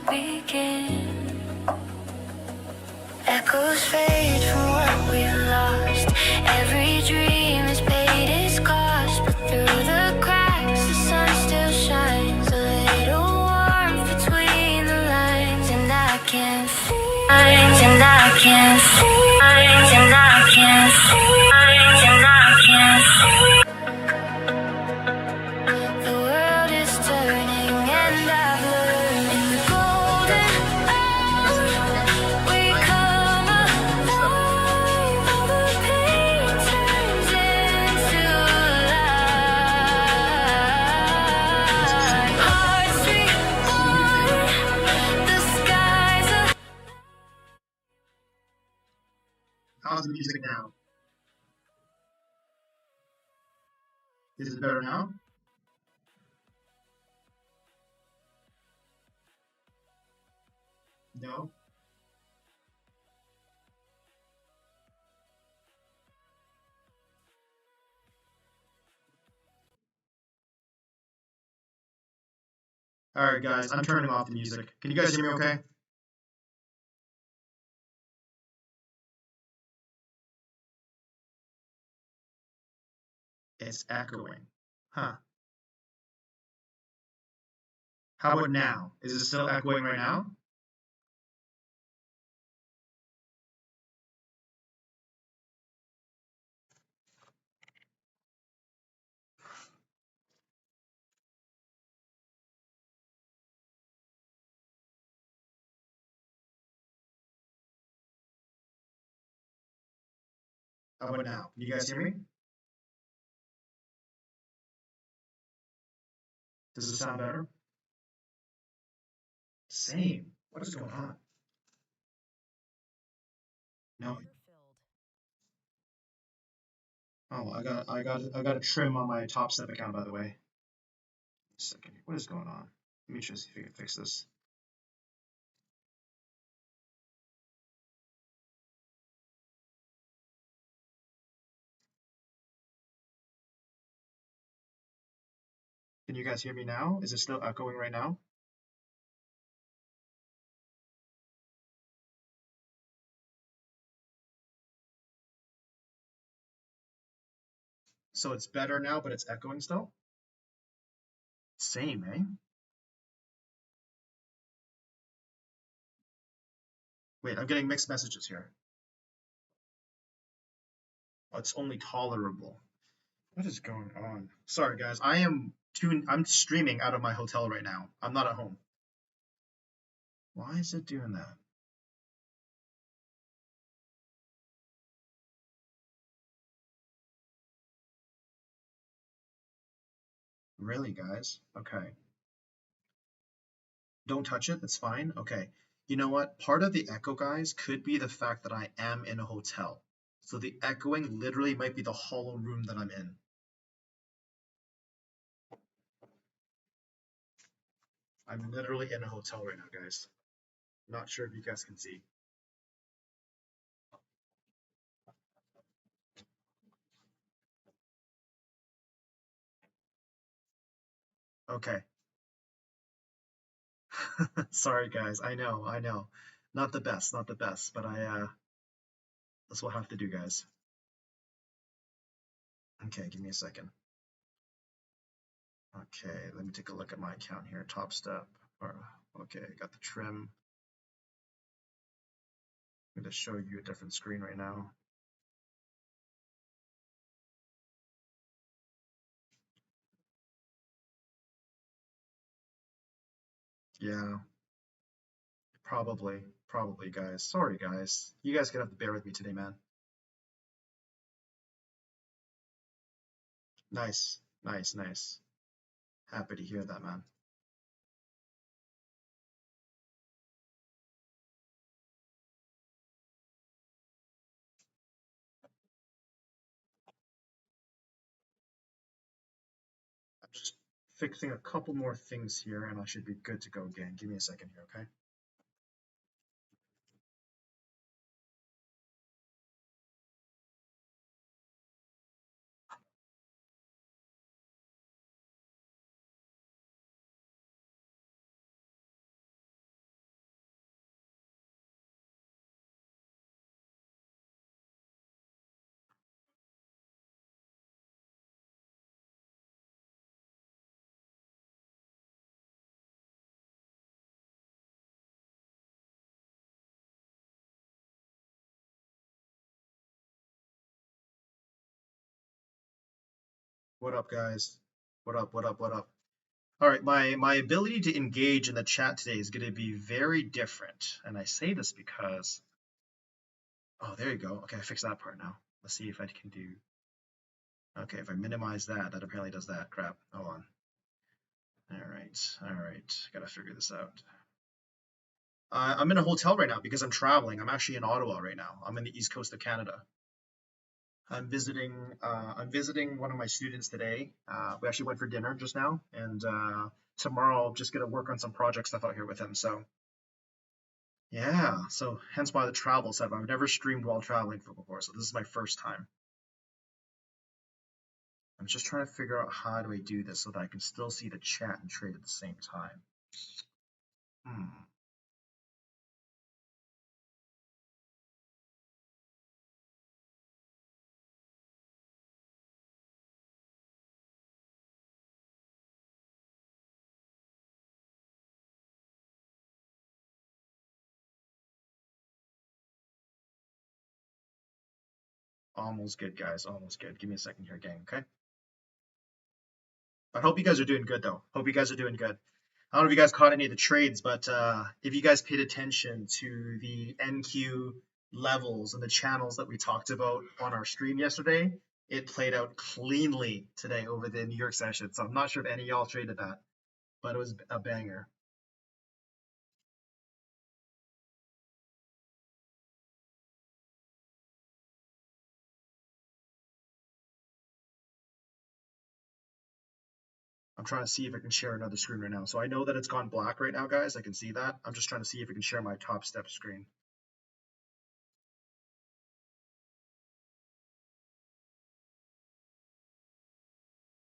begin. Echoes fade from what we lost. Every dream has paid its cost, but through the cracks the sun still shines. A little warmth between the lines, and I can feel. And I can feel. And I can feel. And I can feel. The world is turning, and I've learned in the golden hour we come alive. All the pain turns into light. Hearts reborn, the skies are. How's the music now? Is it better now? No? Alright guys, I'm turning off the music. Can you guys hear me okay? It's echoing. Huh. How about now? Is it still echoing right now? How about now? Can you guys hear me? Does it sound better? Same. What is going on? No. Oh, I got a trim on my Top Step account, by the way. A second. What is going on? Let me just see if we can fix this. Can you guys hear me now? Is it still echoing right now? So it's better now, but it's echoing still? Same, eh? Wait, I'm getting mixed messages here. Oh, it's only tolerable. What is going on? Sorry, guys. I'm streaming out of my hotel right now. I'm not at home. Why is it doing that? Really, guys? Okay. Don't touch it. That's fine. Okay. You know what? Part of the echo, guys, could be the fact that I am in a hotel. So the echoing literally might be the hollow room that I'm in. I'm literally in a hotel right now, guys. Not sure if you guys can see. Okay. Sorry, guys. I know. Not the best, but that's what I have to do, guys. Okay, give me a second. Okay, let me take a look at my account here. Top Step. Okay, got the trim. I'm going to show you a different screen right now. Yeah, probably, guys. Sorry, guys. You guys gonna have to bear with me today, man. Nice. Happy to hear that, man. I'm just fixing a couple more things here, and I should be good to go again. Give me a second here, okay? What up, guys? What up? What up? What up? All right, my ability to engage in the chat today is going to be very different, and I say this because oh, there you go. Okay, I fixed that part now. Let's see if I can do. Okay, if I minimize that, that apparently does that. Crap. Hold on. All right. Gotta figure this out. I'm in a hotel right now because I'm traveling. I'm actually in Ottawa right now. I'm in the east coast of Canada. I'm visiting one of my students today. We actually went for dinner just now, and tomorrow I'm just gonna work on some project stuff out here with him. So yeah, so hence why the travel stuff. I've never streamed while traveling before, so this is my first time. I'm just trying to figure out how do I do this so that I can still see the chat and trade at the same time. Hmm. Almost good, guys. Almost good. Give me a second here, gang. Okay. I hope you guys are doing good, though. Hope you guys are doing good. I don't know if you guys caught any of the trades, but if you guys paid attention to the NQ levels and the channels that we talked about on our stream yesterday, it played out cleanly today over the New York session. So I'm not sure if any of y'all traded that, but it was a banger. I'm trying to see if I can share another screen right now. So I know that it's gone black right now, guys. I can see that. I'm just trying to see if I can share my Top Step screen.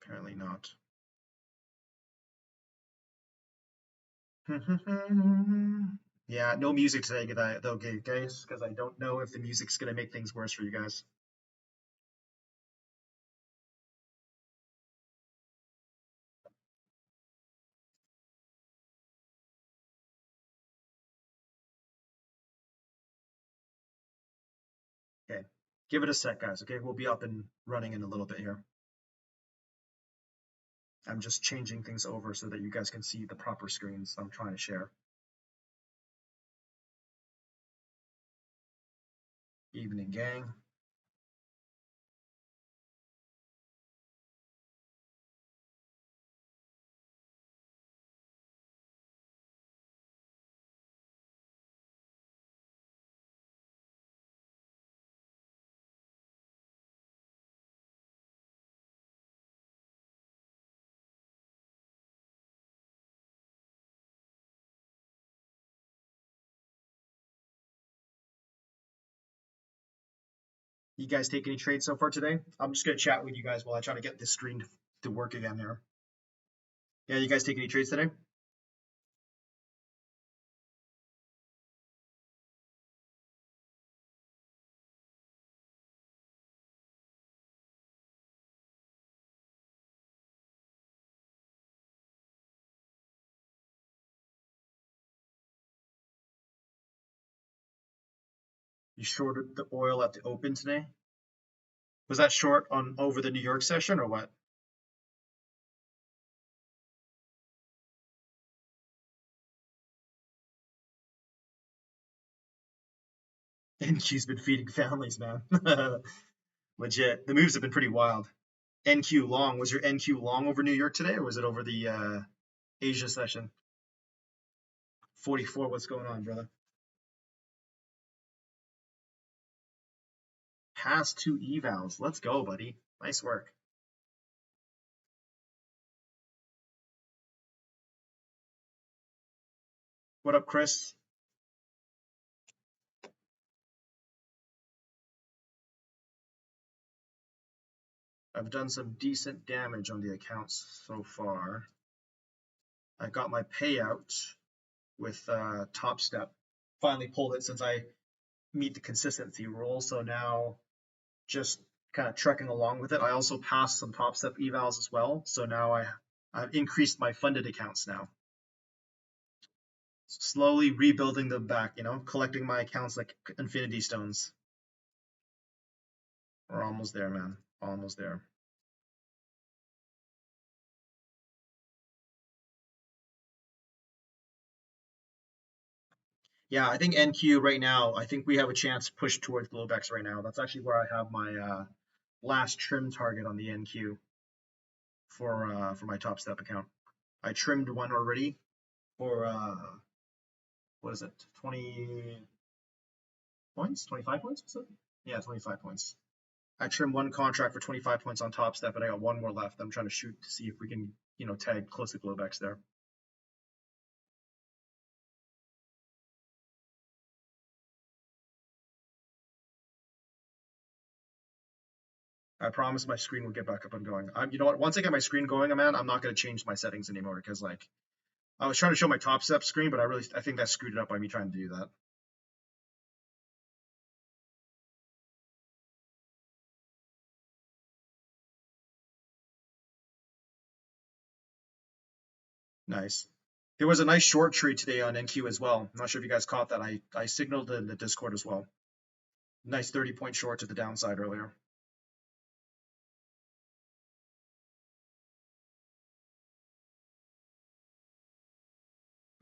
Apparently not. Yeah, no music today, though, guys, because I don't know if the music's gonna make things worse for you guys. Okay, give it a sec, guys. Okay, we'll be up and running in a little bit here. I'm just changing things over so that you guys can see the proper screens I'm trying to share. Evening, gang. You guys take any trades so far today? I'm just gonna chat with you guys while I try to get this screen to work again here. Yeah, you guys take any trades today? You shorted the oil at the open today? Was that short on over the New York session or what? NQ's been feeding families, man. Legit. The moves have been pretty wild. NQ long. Was your NQ long over New York today, or was it over the Asia session? 44. What's going on, brother? Past two evals. Let's go, buddy. Nice work. What up, Chris? I've done some decent damage on the accounts so far. I got my payout with Top Step. Finally pulled it since I meet the consistency rule. So now just kind of trekking along with it. I also passed some Top Step evals as well. So now I've increased my funded accounts now. Slowly rebuilding them back, collecting my accounts like infinity stones. We're almost there, man. Almost there. Yeah, I think NQ right now, I think we have a chance to push towards Globex right now. That's actually where I have my last trim target on the NQ for my Top Step account. I trimmed one already for what is it? 20 points? 25 points? Was it? Yeah, 25 points. I trimmed one contract for 25 points on Top Step, and I got one more left. I'm trying to shoot to see if we can, tag close to Globex there. I promise my screen will get back up and going. You know what? Once I get my screen going, man, I'm not going to change my settings anymore because, like, I was trying to show my Top Step screen, but I think that screwed it up by me trying to do that. Nice. There was a nice short trade today on NQ as well. I'm not sure if you guys caught that. I signaled in the Discord as well. Nice 30-point short to the downside earlier.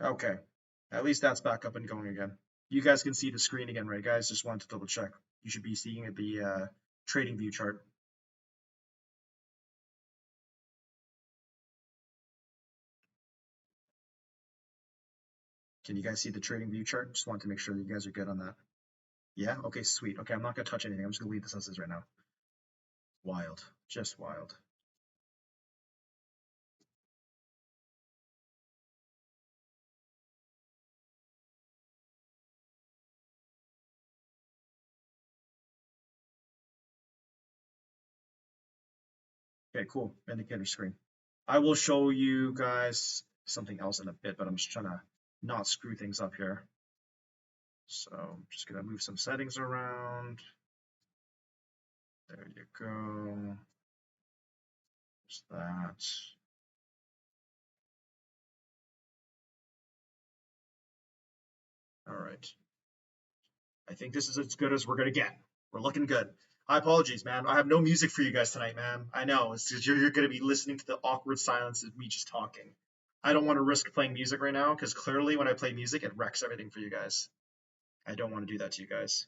Okay. At least that's back up and going again. You guys can see the screen again, right, guys? Just wanted to double check. You should be seeing the trading view chart. Can you guys see the trading view chart? Just want to make sure that you guys are good on that. Yeah? Okay, sweet. Okay, I'm not going to touch anything. I'm just going to leave this as is right now. Wild. Just wild. Okay, cool. Indicator screen. I will show you guys something else in a bit, but I'm just trying to not screw things up here. So I'm just going to move some settings around. There you go. Just that. All right. I think this is as good as we're going to get. We're looking good. My apologies, man. I have no music for you guys tonight, man. I know. It's just you're going to be listening to the awkward silence of me just talking. I don't want to risk playing music right now because clearly when I play music, it wrecks everything for you guys. I don't want to do that to you guys.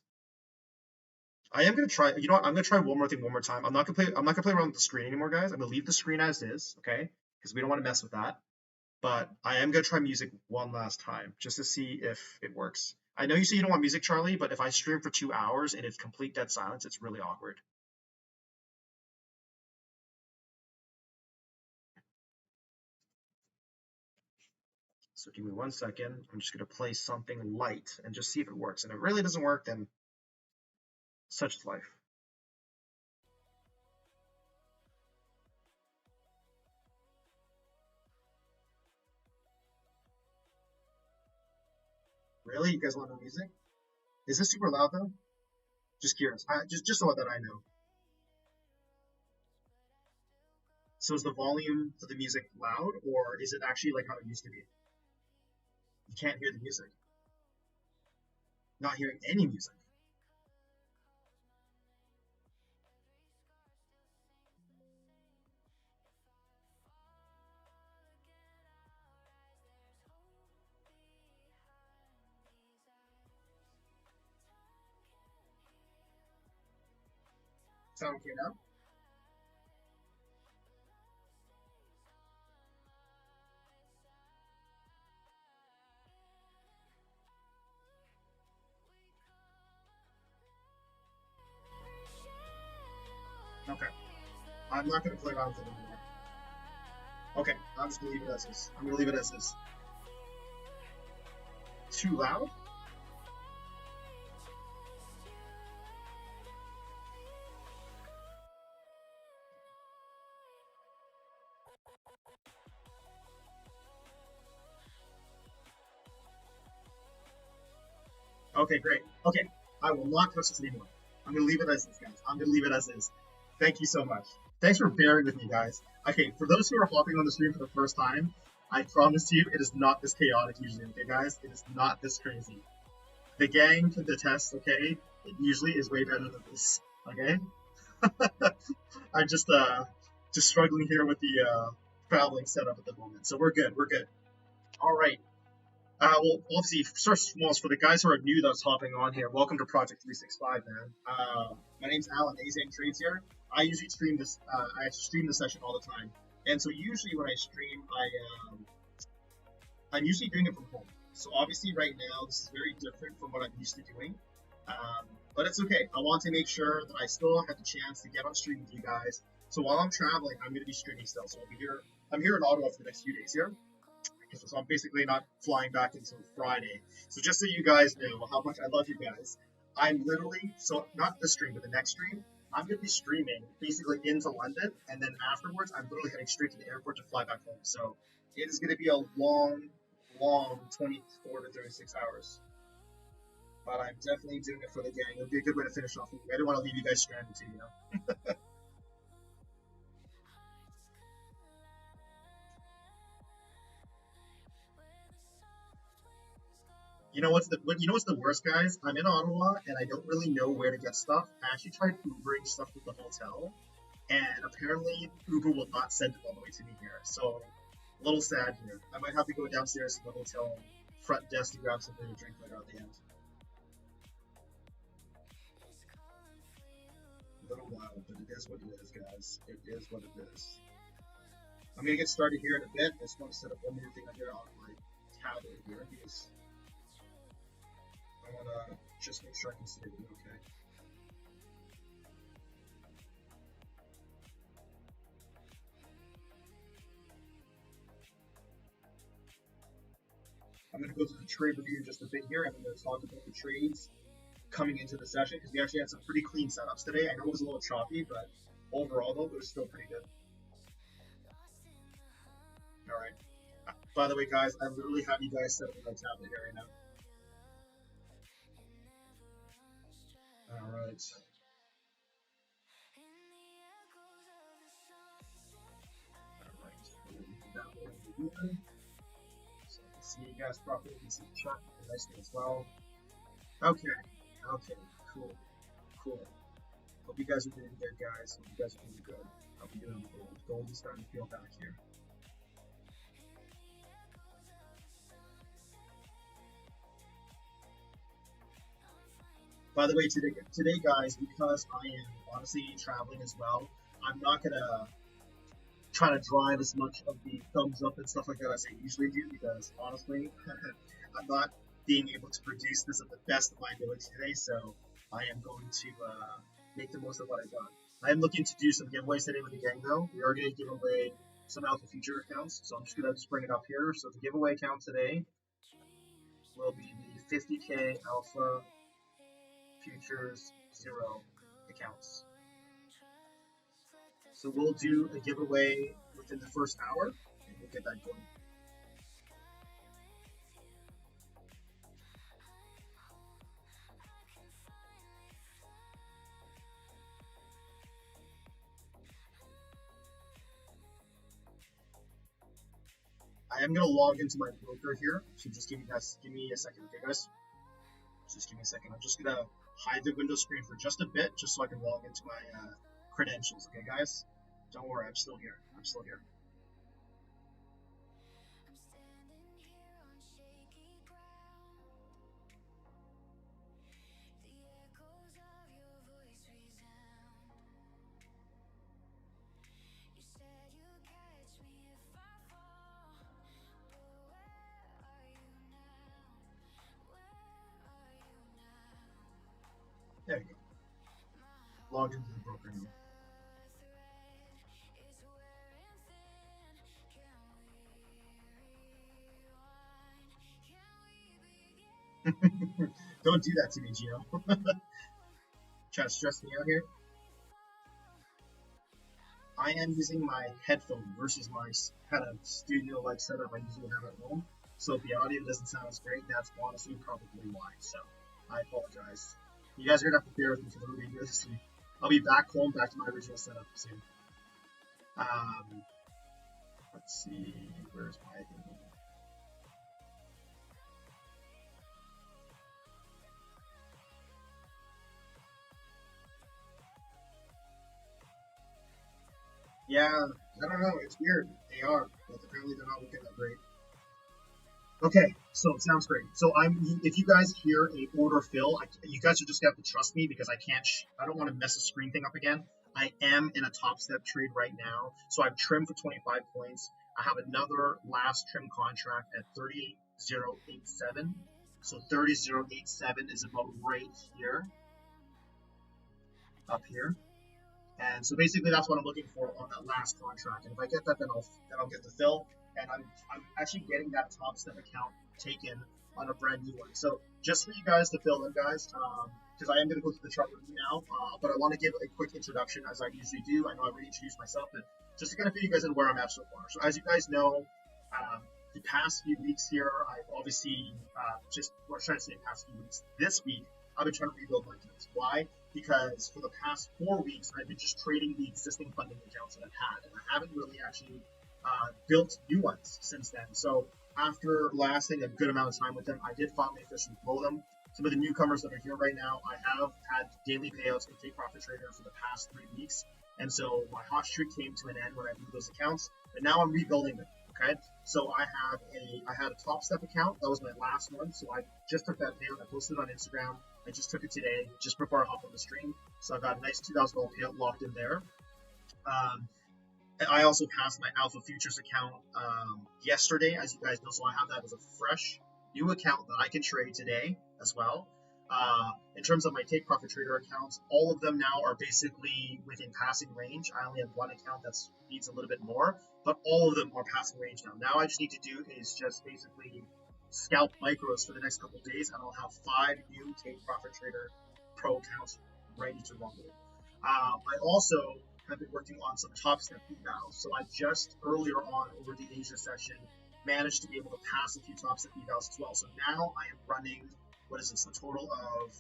I am gonna try. You know what? I'm gonna try one more thing, one more time. I'm not gonna play. I'm not gonna play around with the screen anymore, guys. I'm gonna leave the screen as is, okay? Because we don't want to mess with that. But I am gonna try music one last time just to see if it works. I know you say you don't want music, Charlie, but if I stream for 2 hours and it's complete dead silence, it's really awkward. So give me 1 second. I'm just gonna play something light and just see if it works. And if it really doesn't work, then such is life. Really? You guys want no music? Is this super loud though? Just curious. Just so that I know. So is the volume of the music loud, or is it actually like how it used to be? You can't hear the music. Not hearing any music. Sound okay now? Okay. I'm not gonna play around with it anymore. Okay, I'm just gonna leave it as is. I'm gonna leave it as is. Too loud? Okay, great. Okay, I will not touch this anymore. I'm gonna leave it as is, guys. I'm gonna leave it as is. Thank you so much. Thanks for bearing with me, guys. Okay, for those who are hopping on the stream for the first time, I promise you it is not this chaotic usually, okay, guys? It is not this crazy. The gang can detest, okay? It usually is way better than this, okay? I'm just struggling here with the traveling setup at the moment. So we're good. We're good. All right. Well, obviously, first and foremost, for the guys who are new that's hopping on here, welcome to Project 365, man. My name's Alan, Azheng Trades here. I usually stream this. I stream the session all the time, and so usually when I stream, I'm usually doing it from home. So obviously, right now, this is very different from what I'm used to doing. But it's okay. I want to make sure that I still have the chance to get on stream with you guys. So while I'm traveling, I'm going to be streaming still. So I'll be here. I'm here in Ottawa for the next few days here. So I'm basically not flying back until Friday. So just so you guys know how much I love you guys, I'm literally, so not this stream, but the next stream, I'm going to be streaming basically into London, and then afterwards, I'm literally heading straight to the airport to fly back home. So it is going to be a long 24 to 36 hours. But I'm definitely doing it for the gang. It'll be a good way to finish off the week. I didn't want to leave you guys stranded too, you know? You know what's the worst, guys? I'm in Ottawa and I don't really know where to get stuff. I actually tried Ubering stuff to the hotel, and apparently Uber will not send it all the way to me here. So a little sad here. I might have to go downstairs to the hotel front desk to grab something to drink later at the end. A little wild, but it is what it is, guys. It is what it is. I'm gonna get started here in a bit. I just want to set up one more thing here on my tablet here because I want to just make sure I can see it okay. I'm going to go through the trade review in just a bit here, and I'm going to talk about the trades coming into the session because we actually had some pretty clean setups today. I know it was a little choppy, but overall, though, it was still pretty good. All right. By the way, guys, I literally have you guys set up on my tablet here right now. All right. So I can see you guys properly. You can see the chart nicely as well. Okay. Okay. Cool. Cool. Hope you guys are doing good, guys. Hope you guys are doing good. Hope you're doing gold. Gold is starting to peel back here. By the way, today, guys, because I am honestly traveling as well, I'm not gonna try to drive as much of the thumbs up and stuff like that as I usually do because honestly, I'm not being able to produce this at the best of my ability today. So I am going to make the most of what I got. I am looking to do some giveaways today with the gang, though. We are going to give away some alpha future accounts, so I'm just gonna bring it up here. So the giveaway account today will be the 50k alpha futures 0 accounts. So we'll do a giveaway within the first hour, and we'll get that going. I am gonna log into my broker here, so just give me a second, okay, guys? Just give me a second. I'm just gonna hide the window screen for just a bit, just so I can log into my credentials, okay, guys? Don't worry, I'm still here. I'm still here. There you go. Logged into the broker now. Don't do that to me, Gio. Trying to stress me out here. I am using my headphone versus my kind of studio-like setup I usually have at home. So if the audio doesn't sound as great, that's honestly probably why. So I apologize. You guys are gonna have to bear with me for the remainder of this week. I'll be back home, back to my original setup soon. Let's see, where's my Yeah, I don't know. It's weird. They are, but apparently they're not looking that great. Okay, so it sounds great. So if you guys hear a order fill, you guys are just gonna have to trust me because I can't, I don't want to mess the screen thing up again. I am in a top step trade right now, so I've trimmed for 25 points. I have another last trim contract at 30087. So 30087 is about right here, up here. And so basically that's what I'm looking for on that last contract. And if I get that, then I'll get the fill. And I'm actually getting that top step account taken on a brand new one. So just for you guys to fill in, guys, because I am going to go through the chart with you now, but I want to give a quick introduction as I usually do. I know I already introduced myself, but just to kind of fill you guys in where I'm at so far. So as you guys know, the past few weeks here, I've obviously just, what should I say, past few weeks, this week, I've been trying to rebuild my accounts. Why? Because for the past 4 weeks, I've been just trading the existing funding accounts that I've had, and I haven't really actually built new ones since then. So after lasting a good amount of time with them, I did finally officially grow them. Some of the newcomers that are here right now, I have had daily payouts and take profit trader for the past 3 weeks, and so my hot streak came to an end when I moved those accounts, and now I'm rebuilding them. Okay, so I had a top step account that was my last one, so I just took that payout. I posted it on Instagram. I just took it today, just before I hopped on the stream. So I got a nice $2,000 payout locked in there. Um, I also passed my Alpha Futures account yesterday, as you guys know, so I have that as a fresh new account that I can trade today as well. In terms of my Take Profit Trader accounts, all of them now are basically within passing range. I only have one account that needs a little bit more, but all of them are passing range now. Now I just need to do is just basically scalp micros for the next couple of days, and I'll have 5 new Take Profit Trader Pro accounts ready to rumble. I also have been working on some top step evals. So I just earlier on over the Asia session managed to be able to pass a few top step evals as well. So now I am running, what is this, a total of,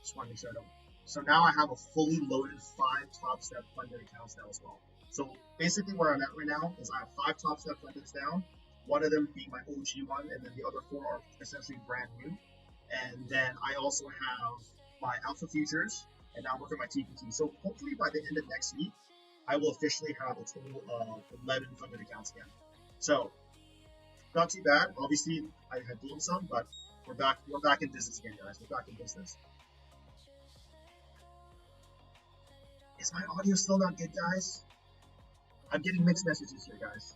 just want to make sure I don't. So now I have a fully loaded 5 top step funded accounts now as well. So basically where I'm at right now is I have 5 top step fundeds down, one of them being my OG one, and then the other 4 are essentially brand new. And then I also have my Alpha Futures, and now I'm working on my TPT. So hopefully by the end of next week, I will officially have a total of 11 funded accounts again. So not too bad. Obviously, I had blown some, but we're back. We're back in business again, guys. We're back in business. Is my audio still not good, guys? I'm getting mixed messages here, guys.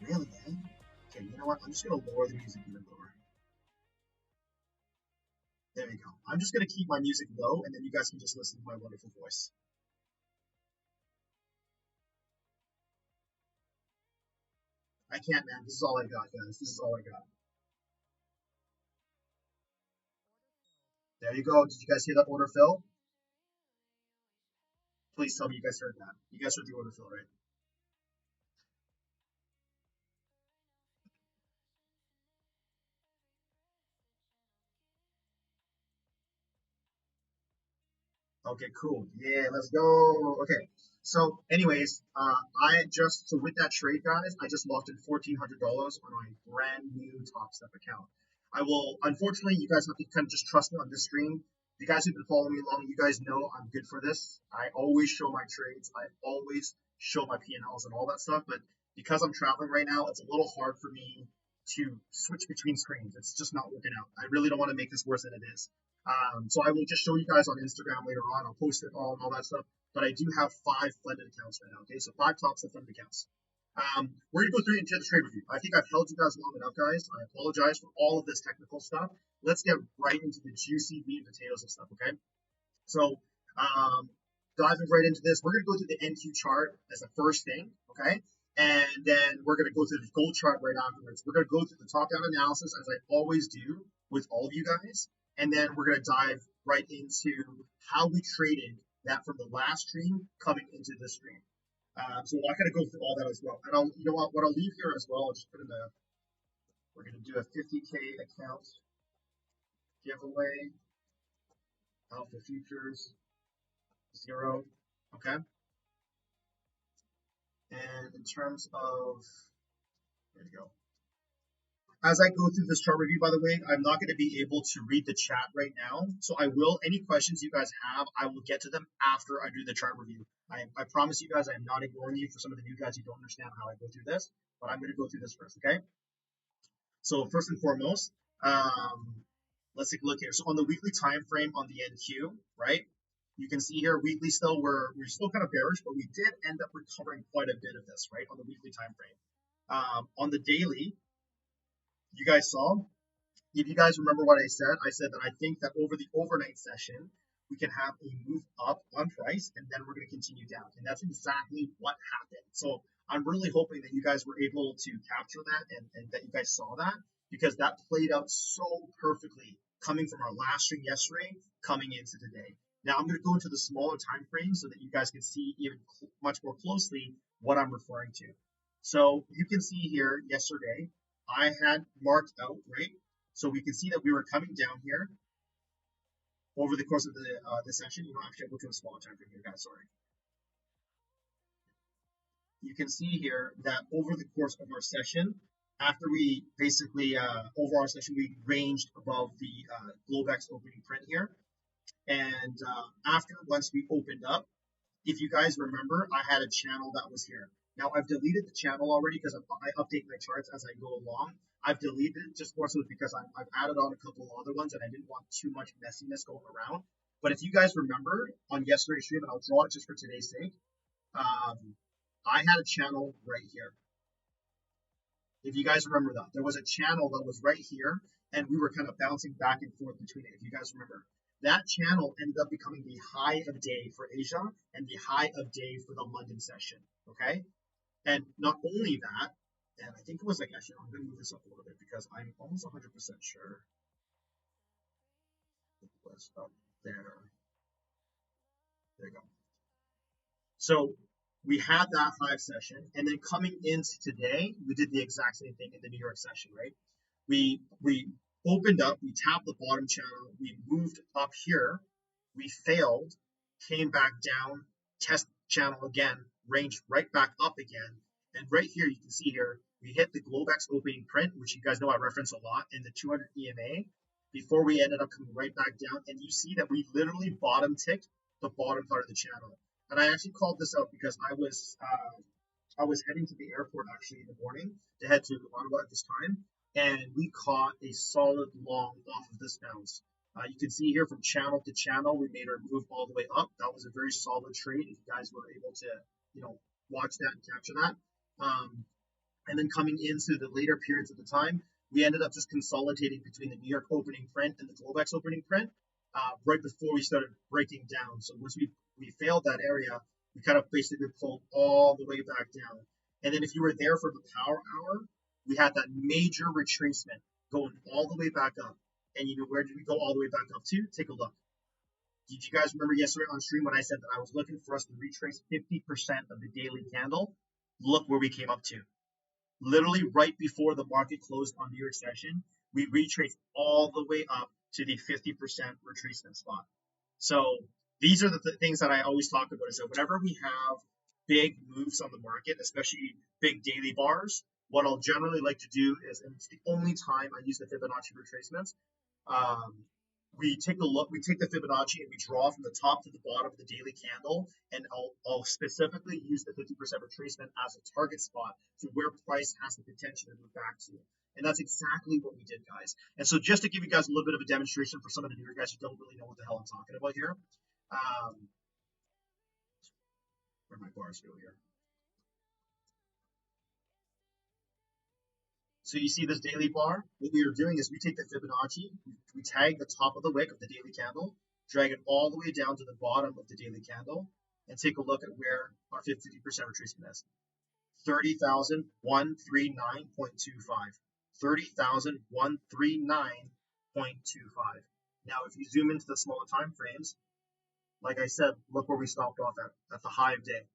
Really, eh? Okay, you know what? I'm just gonna lower the music even lower. There you go. I'm just gonna keep my music low, and then you guys can just listen to my wonderful voice. I can't, man. This is all I got, guys. This is all I got. There you go. Did you guys hear that order fill? Please tell me you guys heard that. You guys heard the order fill, right? Okay, cool. Yeah, let's go. Okay. So, anyways, so with that trade, guys, I just locked in $1,400 on my brand new Top Step account. I will, unfortunately, you guys have to kind of just trust me on this stream. You guys who've been following me along, you guys know I'm good for this. I always show my trades. I always show my P&Ls and all that stuff. But because I'm traveling right now, it's a little hard for me to switch between screens. It's just not working out. I really don't want to make this worse than it is. So I will just show you guys on Instagram later on. I'll post it all and all that stuff. But I do have 5 funded accounts right now. Okay, so 5 top funded accounts. We're gonna go through into the trade review. I think I've held you guys long enough, guys. I apologize for all of this technical stuff. Let's get right into the juicy meat and potatoes of stuff. Okay, so diving right into this, we're gonna go through the NQ chart as the first thing. Okay, and then we're gonna go through the gold chart right afterwards. We're gonna go through the top-down analysis as I always do with all of you guys, and then we're gonna dive right into how we traded that from the last stream coming into this stream. So I'm gonna go through all that as well. And you know what I'll leave here as well, I'll just put in we're gonna do a 50K account giveaway, Alpha Futures, 0. Okay. And in terms of, there you go. As I go through this chart review, by the way, I'm not going to be able to read the chat right now. So I will, any questions you guys have, I will get to them after I do the chart review. I promise you guys I'm not ignoring you for some of the new guys who don't understand how I go through this, but I'm going to go through this first, okay? So first and foremost, let's take a look here. So on the weekly time frame on the NQ, right? You can see here weekly still we're still kind of bearish, but we did end up recovering quite a bit of this, right? On the weekly time frame. On the daily, you guys saw, if you guys remember what I said that I think that over the overnight session, we can have a move up on price and then we're going to continue down. And that's exactly what happened. So I'm really hoping that you guys were able to capture that and that you guys saw that, because that played out so perfectly coming from our last string yesterday, coming into today. Now I'm going to go into the smaller time frame so that you guys can see even much more closely what I'm referring to. So you can see here yesterday, I had marked out, right? So we can see that we were coming down here over the course of the session. You know, actually, I'll go to a smaller time frame here, guys. Sorry. You can see here that over the course of our session, after we basically over our session, we ranged above the Globex opening print here, and after once we opened up, if you guys remember, I had a channel that was here. Now I've deleted the channel already because I update my charts as I go along. I've deleted it just more so because I've added on a couple of other ones and I didn't want too much messiness going around. But if you guys remember on yesterday's stream, and I'll draw it just for today's sake, I had a channel right here. If you guys remember that, there was a channel that was right here and we were kind of bouncing back and forth between it, if you guys remember. That channel ended up becoming the high of day for Asia and the high of day for the London session, okay? And not only that, and I think it was like, actually, I'm going to move this up a little bit because I'm almost 100% sure it was up there. There you go. So we had that high session, and then coming into today, we did the exact same thing in the New York session, right? We opened up, we tapped the bottom channel, we moved up here, we failed, came back down, test channel again, ranged right back up again, and right here you can see here, we hit the Globex opening print, which you guys know I reference a lot, in the 200 EMA, before we ended up coming right back down, and you see that we literally bottom ticked the bottom part of the channel. And I actually called this out because I was heading to the airport actually in the morning to head to Ottawa at this time, and we caught a solid long off of this bounce. You can see here from channel to channel, we made our move all the way up. That was a very solid trade. If you guys were able to, you know, watch that and capture that. And then coming into the later periods of the time, we ended up just consolidating between the New York opening print and the Globex opening print right before we started breaking down. So once we failed that area, we kind of basically pulled all the way back down. And then if you were there for the power hour, we had that major retracement going all the way back up. And you know, where did we go all the way back up to? Take a look. Did you guys remember yesterday on stream when I said that I was looking for us to retrace 50% of the daily candle? Look where we came up to. Literally right before the market closed on New York session, we retraced all the way up to the 50% retracement spot. So these are the things that I always talk about. So whenever we have big moves on the market, especially big daily bars, what I'll generally like to do is, and it's the only time I use the Fibonacci retracements, we take a look, we take the Fibonacci and we draw from the top to the bottom of the daily candle, and I'll specifically use the 50% retracement as a target spot to where price has the potential to move back to. And that's exactly what we did, guys. And so just to give you guys a little bit of a demonstration for some of the newer guys who don't really know what the hell I'm talking about here, where my bars go here. So you see this daily bar? What we are doing is we take the Fibonacci, we tag the top of the wick of the daily candle, drag it all the way down to the bottom of the daily candle, and take a look at where our 50% retracement is. 30,139.25. 30,139.25. Now, if you zoom into the smaller time frames, like I said, look where we stopped off at the high of day.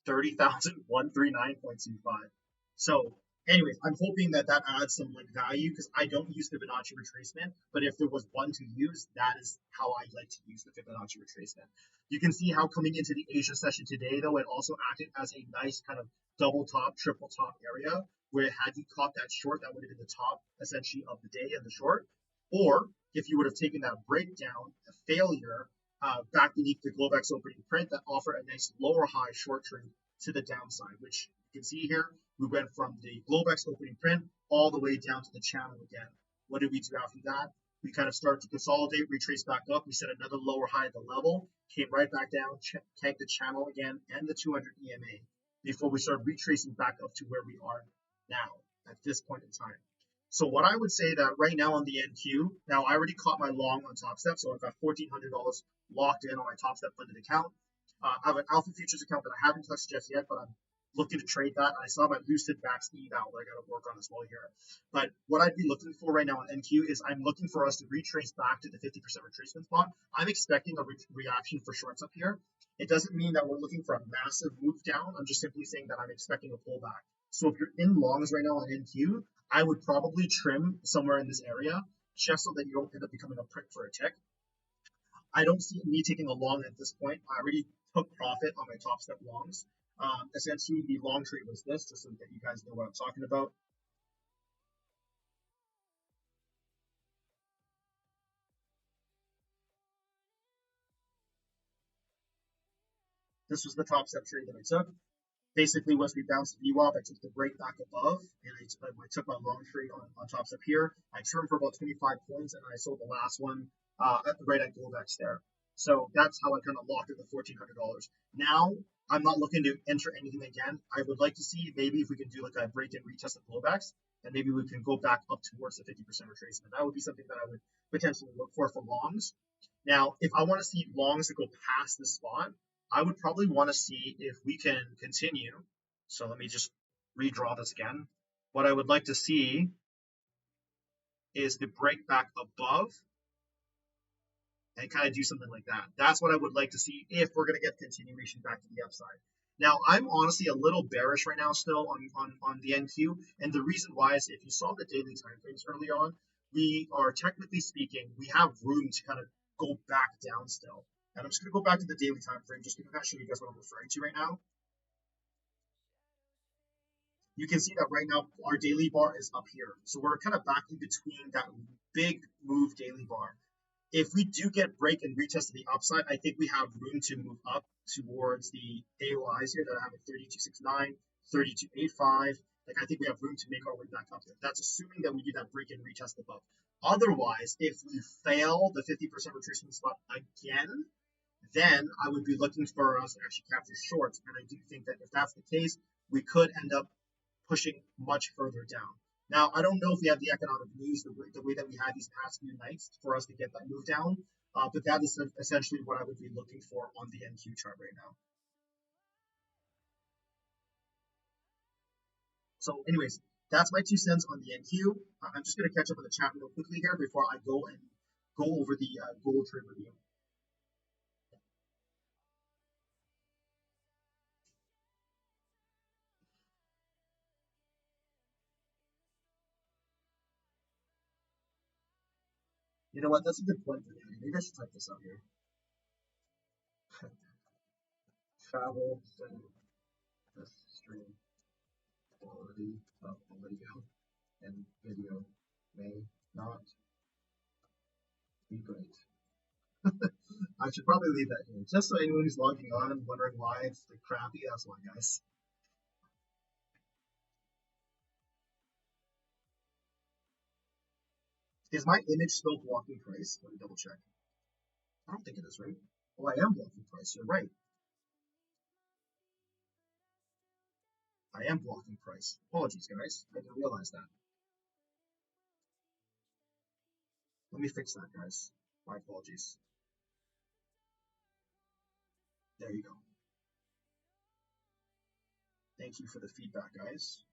30,139.25. So anyways, I'm hoping that adds some like value because I don't use Fibonacci retracement, but if there was one to use, that is how I like to use the Fibonacci retracement. You can see how coming into the Asia session today, though, it also acted as a nice kind of double top, triple top area where had you caught that short, that would have been the top essentially of the day in the short. Or if you would have taken that breakdown, a failure, back beneath the Globex opening print that offered a nice lower high short trade to the downside, which you can see here, we went from the Globex opening print all the way down to the channel again. What did we do after that? We kind of started to consolidate, retrace back up. We set another lower high at the level, came right back down, tagged the channel again and the 200 EMA before we start retracing back up to where we are now at this point in time. So what I would say that right now on the NQ, now I already caught my long on Top Step, so I've got $1,400 locked in on my Top Step funded account. I have an Alpha Futures account that I haven't touched just yet, but I'm looking to trade that. I saw my Lucid Max eval that I got to work on as well here. But what I'd be looking for right now on NQ is I'm looking for us to retrace back to the 50% retracement spot. I'm expecting a reaction for shorts up here. It doesn't mean that we're looking for a massive move down. I'm just simply saying that I'm expecting a pullback. So if you're in longs right now on NQ, I would probably trim somewhere in this area just so that you don't end up becoming a prick for a tick. I don't see me taking a long at this point. I already took profit on my Top Step longs. Essentially, the long trade was this, just so that you guys know what I'm talking about. This was the Top Step trade that I took. Basically, once we bounced the VWAP, I took the break back above, and I took my long trade on Top Step here. I trimmed for about 25 points, and I sold the last one right at Globex there. So that's how I kind of locked in the $1,400. Now, I'm not looking to enter anything again. I would like to see maybe if we can do like a break and retest of Globex, and maybe we can go back up towards the 50% retracement. That would be something that I would potentially look for longs. Now, if I want to see longs to go past this spot, I would probably want to see if we can continue. So let me just redraw this again. What I would like to see is the break back above and kind of do something like that. That's what I would like to see if we're going to get continuation back to the upside. Now, I'm honestly a little bearish right now still on the NQ. And the reason why is if you saw the daily time frames early on, we are technically speaking, we have room to kind of go back down still. And I'm just going to go back to the daily time frame just to kind of show you guys what I'm referring to right now. You can see that right now our daily bar is up here. So we're kind of back in between that big move daily bar. If we do get break and retest to the upside, I think we have room to move up towards the AOIs here that I have at 32.69, 32.85. Like I think we have room to make our way back up there. That's assuming that we do that break and retest above. Otherwise, if we fail the 50% retracement spot again, then I would be looking for us to actually capture shorts. And I do think that if that's the case, we could end up pushing much further down. Now, I don't know if we have the economic news the way that we had these past few nights for us to get that move down, but that is essentially what I would be looking for on the NQ chart right now. So anyways, that's my 2 cents on the NQ. I'm just going to catch up on the chat real quickly here before I go over the gold trade review. You know what? That's a good point. Maybe I should type this out here. Travel stream quality of audio and video may not be great. I should probably leave that here, just so anyone who's logging on and wondering why it's like crappy. That's why, guys. Is my image still blocking price? Let me double check. I don't think it is, right? Oh, I am blocking price. You're right. I am blocking price. Apologies, guys. I didn't realize that. Let me fix that, guys. My apologies. There you go. Thank you for the feedback, guys.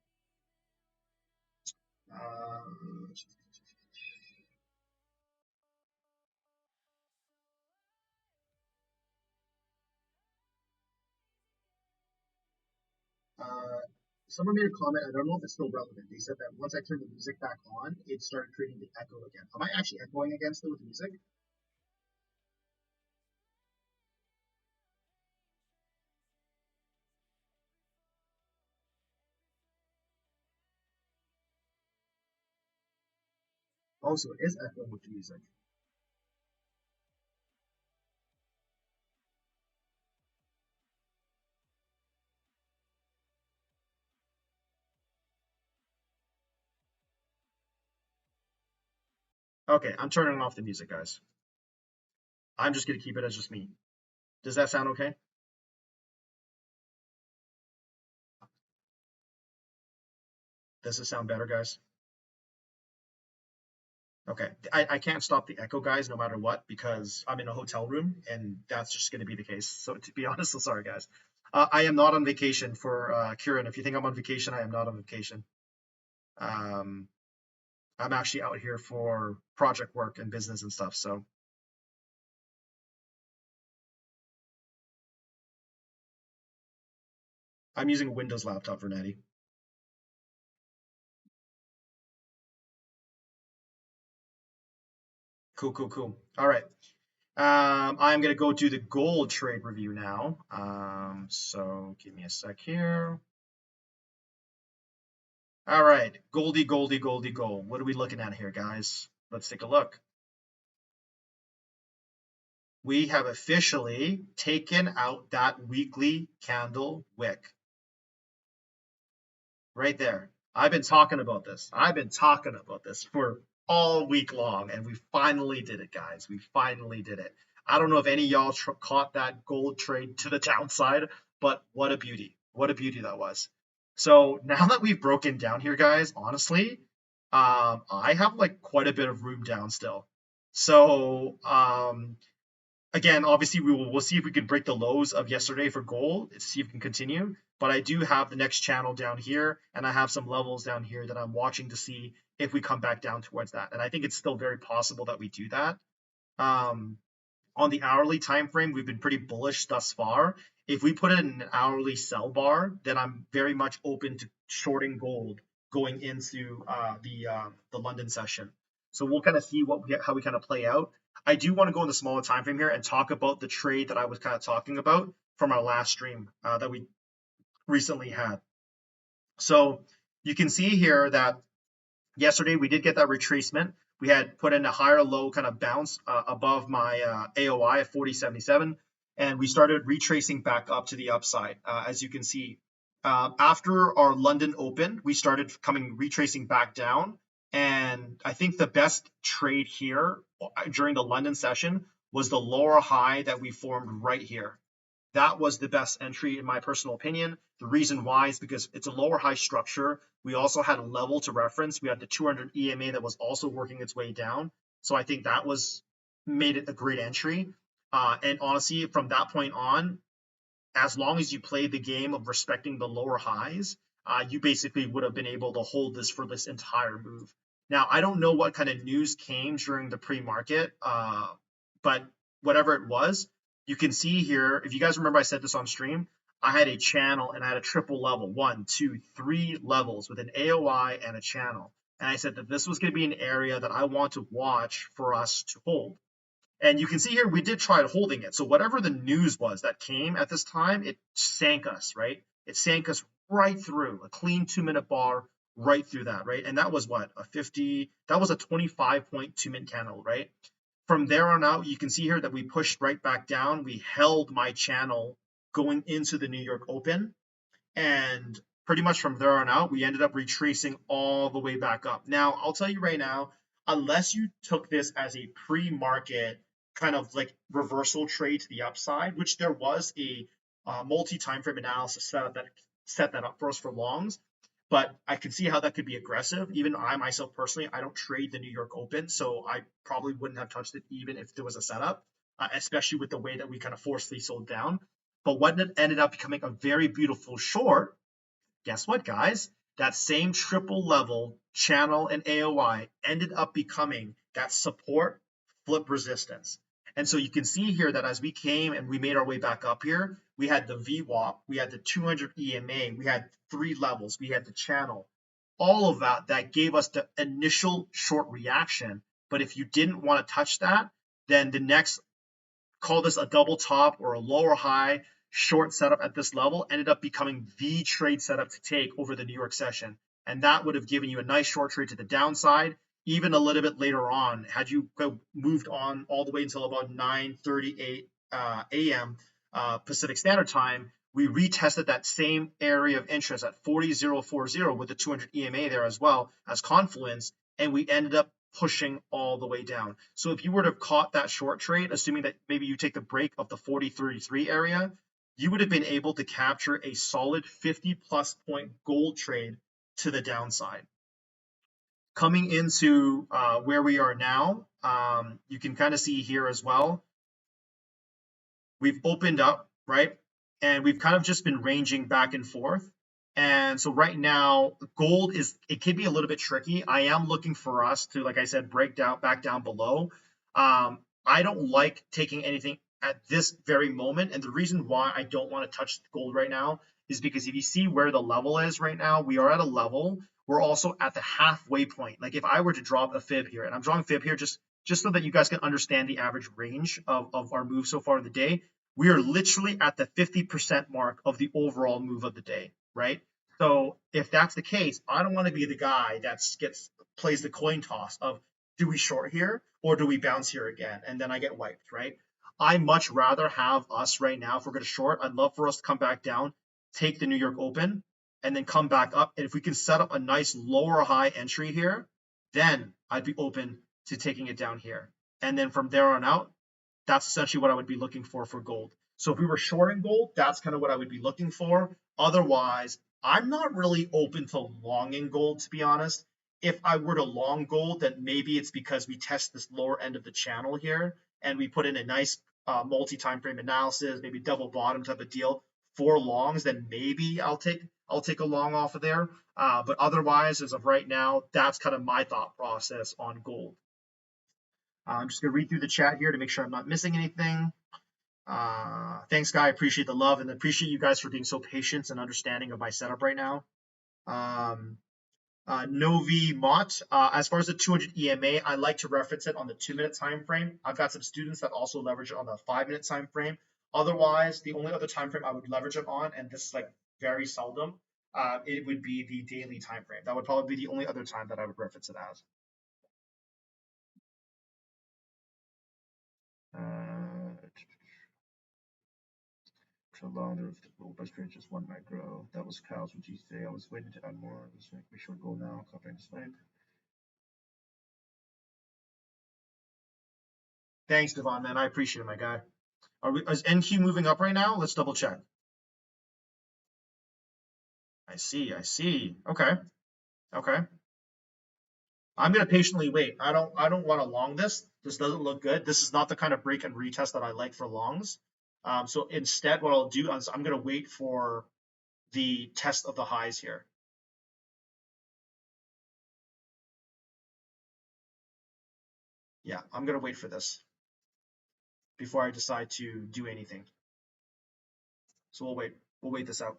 Someone made a comment. I don't know if it's still relevant. They said that once I turned the music back on, it started creating the echo again. Am I actually echoing again still with the music? Oh, so it is echoing with the music. Okay, I'm turning off the music, guys. I'm just gonna keep it as just me. Does that sound okay? Does it sound better, guys? Okay, I can't stop the echo, guys, no matter what, because I'm in a hotel room, and that's just going to be the case. So to be honest, so sorry, guys. I am not on vacation for Kieran. If you think I'm on vacation, I am not on vacation. Um, I'm actually out here for project work and business and stuff. So I'm using a Windows laptop for Natty. Cool, cool, cool. All right. I'm going to go do the gold trade review now. So give me a sec here. All right, Goldie, Goldie, Goldie, Gold. What are we looking at here, guys? Let's take a look. We have officially taken out that weekly candle wick. Right there. I've been talking about this. I've been talking about this for all week long, and we finally did it, guys. We finally did it. I don't know if any of y'all caught that gold trade to the downside, but what a beauty. What a beauty that was. So now that we've broken down here, guys, honestly, I have like quite a bit of room down still. So again, obviously we'll see if we can break the lows of yesterday for gold, see if we can continue. But I do have the next channel down here, and I have some levels down here that I'm watching to see if we come back down towards that. And I think it's still very possible that we do that. On the hourly time frame, we've been pretty bullish thus far. If we put it in an hourly sell bar, then I'm very much open to shorting gold going into the London session. So we'll kind of see how we kind of play out. I do want to go in the smaller time frame here and talk about the trade that I was kind of talking about from our last stream that we recently had. So you can see here that yesterday we did get that retracement. We had put in a higher low kind of bounce above my AOI of 40.77, and we started retracing back up to the upside. As you can see, after our London open, we started retracing back down. And I think the best trade here during the London session was the lower high that we formed right here. That was the best entry in my personal opinion. The reason why is because it's a lower high structure. We also had a level to reference. We had the 200 EMA that was also working its way down. So I think that made it a great entry. And honestly, from that point on, as long as you played the game of respecting the lower highs, you basically would have been able to hold this for this entire move. Now, I don't know what kind of news came during the pre-market, but whatever it was, you can see here, if you guys remember I said this on stream, I had a channel and I had a triple level, 1, 2, 3 levels with an AOI and a channel. And I said that this was going to be an area that I want to watch for us to hold. And you can see here, we did try holding it. So whatever the news was that came at this time, it sank us, right? It sank us right through a clean 2-minute bar right through that, right? And that was what, that was a 25-point 2-minute candle, right? From there on out, you can see here that we pushed right back down. We held my channel going into the New York Open. And pretty much from there on out, we ended up retracing all the way back up. Now, I'll tell you right now, unless you took this as a pre-market kind of like reversal trade to the upside, which there was a multi-time frame analysis set that up for us for longs, but I can see how that could be aggressive. Even I myself personally, I don't trade the New York Open, so I probably wouldn't have touched it even if there was a setup, especially with the way that we kind of forcefully sold down. But what ended up becoming a very beautiful short, guess what, guys? That same triple level channel and AOI ended up becoming that support flip resistance. And so you can see here that as we came and we made our way back up here, we had the VWAP, we had the 200 EMA, we had 3 levels, we had the channel, all of that gave us the initial short reaction. But if you didn't want to touch that, then the next, call this a double top or a lower high short setup at this level, ended up becoming the trade setup to take over the New York session. And that would have given you a nice short trade to the downside, even a little bit later on, had you moved on all the way until about 9:38 a.m. Pacific Standard Time, we retested that same area of interest at 40.040 with the 200 EMA there as well as confluence, and we ended up pushing all the way down. So if you were to have caught that short trade, assuming that maybe you take the break of the 40.33 area, you would have been able to capture a solid 50 plus point gold trade to the downside. Coming into where we are now, you can kind of see here as well, we've opened up, right? And we've kind of just been ranging back and forth. And so right now, gold it can be a little bit tricky. I am looking for us to, like I said, break down back down below. I don't like taking anything at this very moment. And the reason why I don't want to touch gold right now is because if you see where the level is right now, we are at a level. We're also at the halfway point. Like if I were to drop a fib here, and I'm drawing fib here just so that you guys can understand the average range of our move so far in the day, we are literally at the 50% mark of the overall move of the day, right? So if that's the case, I don't want to be the guy that plays the coin toss of, do we short here or do we bounce here again? And then I get wiped, right? I much rather have us right now, if we're going to short, I'd love for us to come back down, take the New York Open, and then come back up. And if we can set up a nice lower high entry here, then I'd be open to taking it down here. And then from there on out, that's essentially what I would be looking for gold. So if we were shorting gold, that's kind of what I would be looking for. Otherwise, I'm not really open to longing gold, to be honest. If I were to long gold, then maybe it's because we test this lower end of the channel here and we put in a nice multi-time frame analysis, maybe double bottom type of deal for longs, then maybe I'll take a long off of there. But otherwise, as of right now, that's kind of my thought process on gold. I'm just going to read through the chat here to make sure I'm not missing anything. Thanks, Guy. I appreciate the love and appreciate you guys for being so patient and understanding of my setup right now. Novi Mott, as far as the 200 EMA, I like to reference it on the 2-minute time frame. I've got some students that also leverage it on the 5-minute time frame. Otherwise, the only other time frame I would leverage it on, and this is like very seldom, it would be the daily time frame. That would probably be the only other time that I would reference it as. Long the gold by straight just one micro. That was Kyle's from Tuesday. I was waiting to add more. Let's make sure gold now. Copying the swipe. Thanks, Devon, man. I appreciate it, my guy. Is NQ moving up right now? Let's double check. I see. Okay. I'm gonna patiently wait. I don't want to long this. This doesn't look good. This is not the kind of break and retest that I like for longs. So instead, what I'll do is I'm gonna wait for the test of the highs here. Yeah, I'm gonna wait for this before I decide to do anything. So we'll wait this out.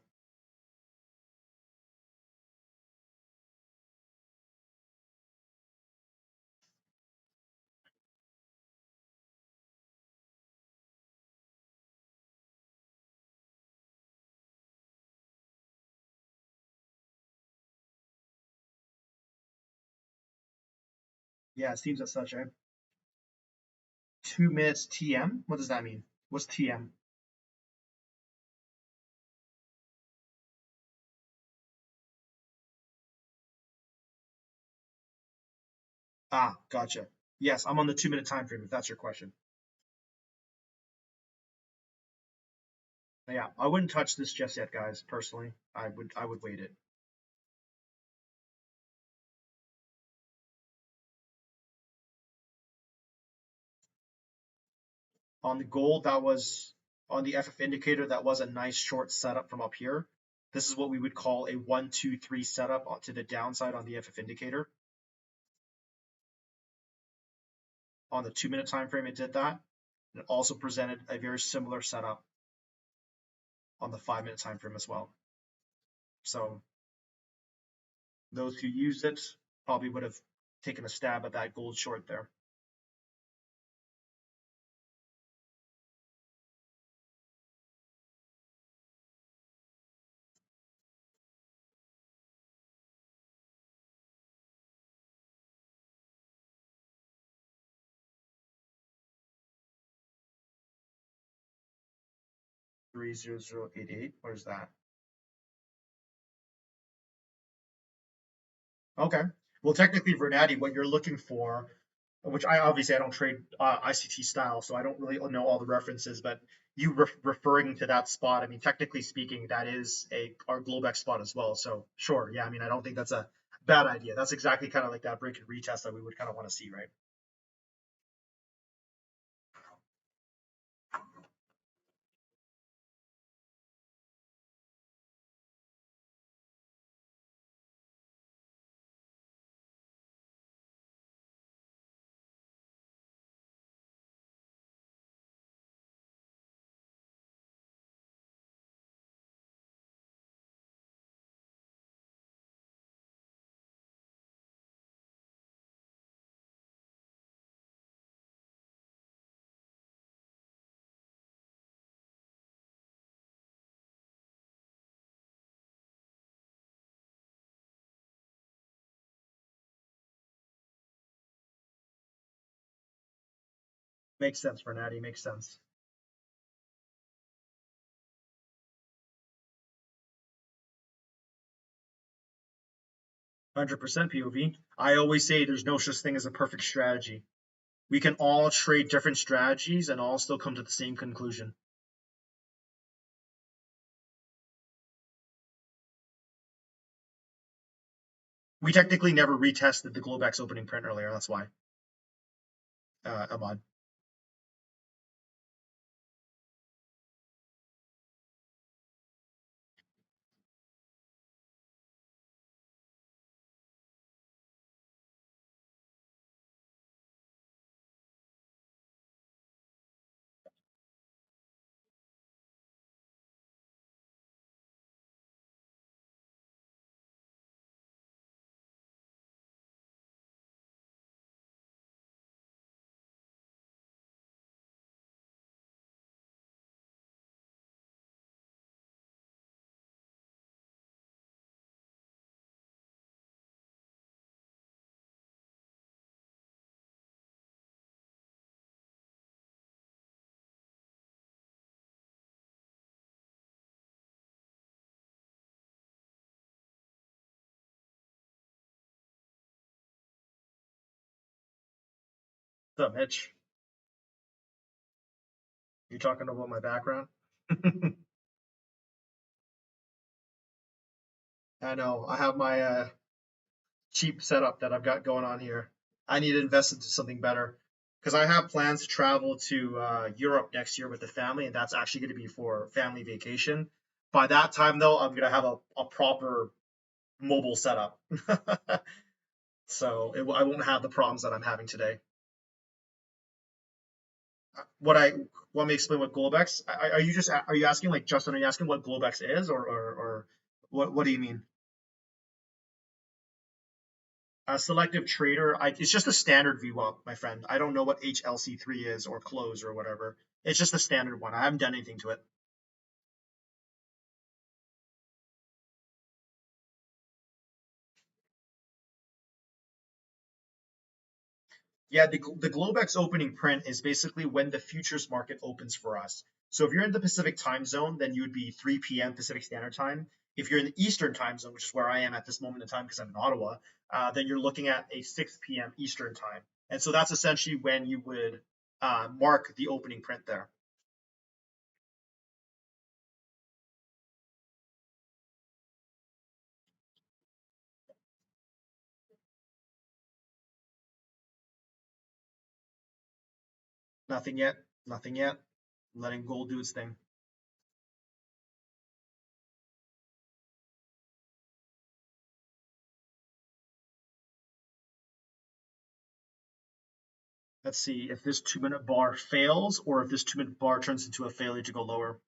Yeah, it seems as such, eh? 2 minutes TM? What does that mean? What's TM? Ah, gotcha. Yes, I'm on the 2-minute time frame, if that's your question. Yeah, I wouldn't touch this just yet, guys, personally. I would wait it. On the gold, that was on the FF indicator, that was a nice short setup from up here. This is what we would call a 1, 2, 3 setup to the downside on the FF indicator. On the 2-minute time frame, it did that. And it also presented a very similar setup on the 5-minute time frame as well. So those who used it probably would have taken a stab at that gold short there. 30088. Where's that? Okay. Well, technically, Vernati, what you're looking for, which I obviously I don't trade ICT style, so I don't really know all the references, but you referring to that spot, I mean, technically speaking, that is our Globex spot as well. So sure, yeah, I mean, I don't think that's a bad idea. That's exactly kind of like that break and retest that we would kind of want to see, right? Makes sense, Vernati, makes sense. 100% POV. I always say there's no such thing as a perfect strategy. We can all trade different strategies and all still come to the same conclusion. We technically never retested the Globex opening print earlier. That's why. Ahmad. What's up, Mitch? You talking about my background? I know. I have my cheap setup that I've got going on here. I need to invest into something better because I have plans to travel to Europe next year with the family, and that's actually going to be for family vacation. By that time, though, I'm going to have a proper mobile setup. So I won't have the problems that I'm having today. What I want me to explain what Globex? Are you asking like Justin? Are you asking what Globex is, or what do you mean? A selective trader, it's just a standard VWAP, my friend. I don't know what HLC3 is or close or whatever. It's just a standard one. I haven't done anything to it. Yeah, the Globex opening print is basically when the futures market opens for us. So if you're in the Pacific time zone, then you would be 3 p.m. Pacific Standard Time. If you're in the Eastern time zone, which is where I am at this moment in time because I'm in Ottawa, then you're looking at a 6 p.m. Eastern time. And so that's essentially when you would mark the opening print there. Nothing yet. Nothing yet. Letting gold do its thing. Let's see if this 2-minute bar fails or if this 2-minute bar turns into a failure to go lower.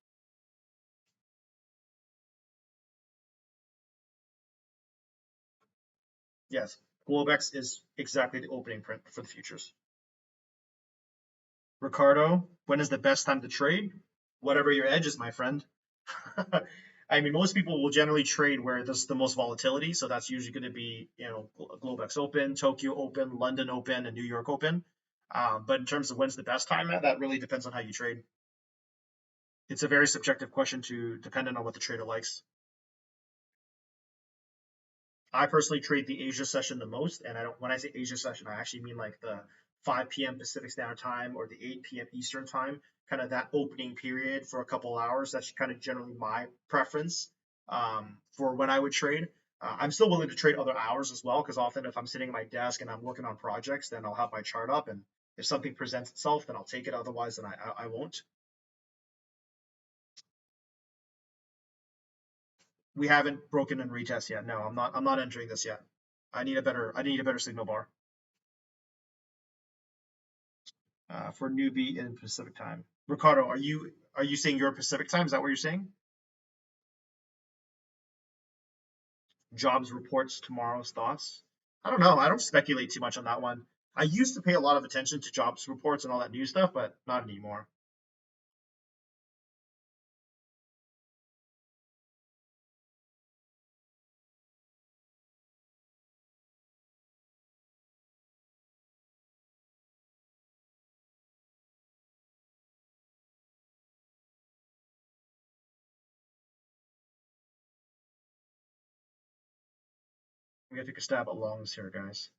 Yes, Globex is exactly the opening print for the futures. Ricardo, when is the best time to trade? Whatever your edge is, my friend. I mean, most people will generally trade where there's the most volatility. So that's usually going to be, Globex Open, Tokyo Open, London Open, and New York Open. But in terms of when's the best time, that really depends on how you trade. It's a very subjective question to dependent on what the trader likes. I personally trade the Asia session the most, and I don't. When I say Asia session, I actually mean like the 5 p.m. Pacific Standard Time or the 8 p.m. Eastern Time, kind of that opening period for a couple hours. That's kind of generally my preference for when I would trade. I'm still willing to trade other hours as well, because often if I'm sitting at my desk and I'm working on projects, then I'll have my chart up, and if something presents itself, then I'll take it. Otherwise, then I won't. We haven't broken in retest yet. No, I'm not. I'm not entering this yet. I need a better signal bar for newbie in Pacific time. Ricardo, are you saying you're Pacific time? Is that what you're saying? Jobs reports tomorrow's thoughts. I don't know. I don't speculate too much on that one. I used to pay a lot of attention to jobs reports and all that new stuff, but not anymore. We gotta take a stab at longs here, guys.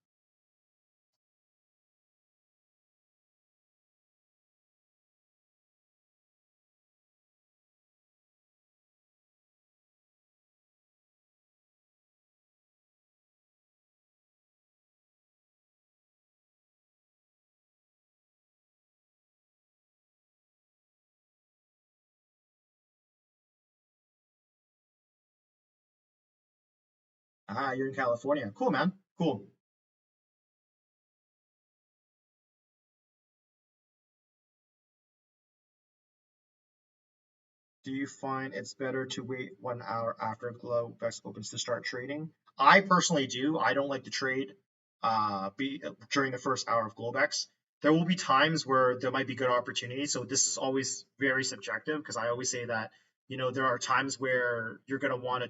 Ah, you're in California. Cool, man. Cool. Do you find it's better to wait 1 hour after Globex opens to start trading? I personally do. I don't like to trade during the first hour of Globex. There will be times where there might be good opportunities. So this is always very subjective, because I always say that there are times where you're going to want to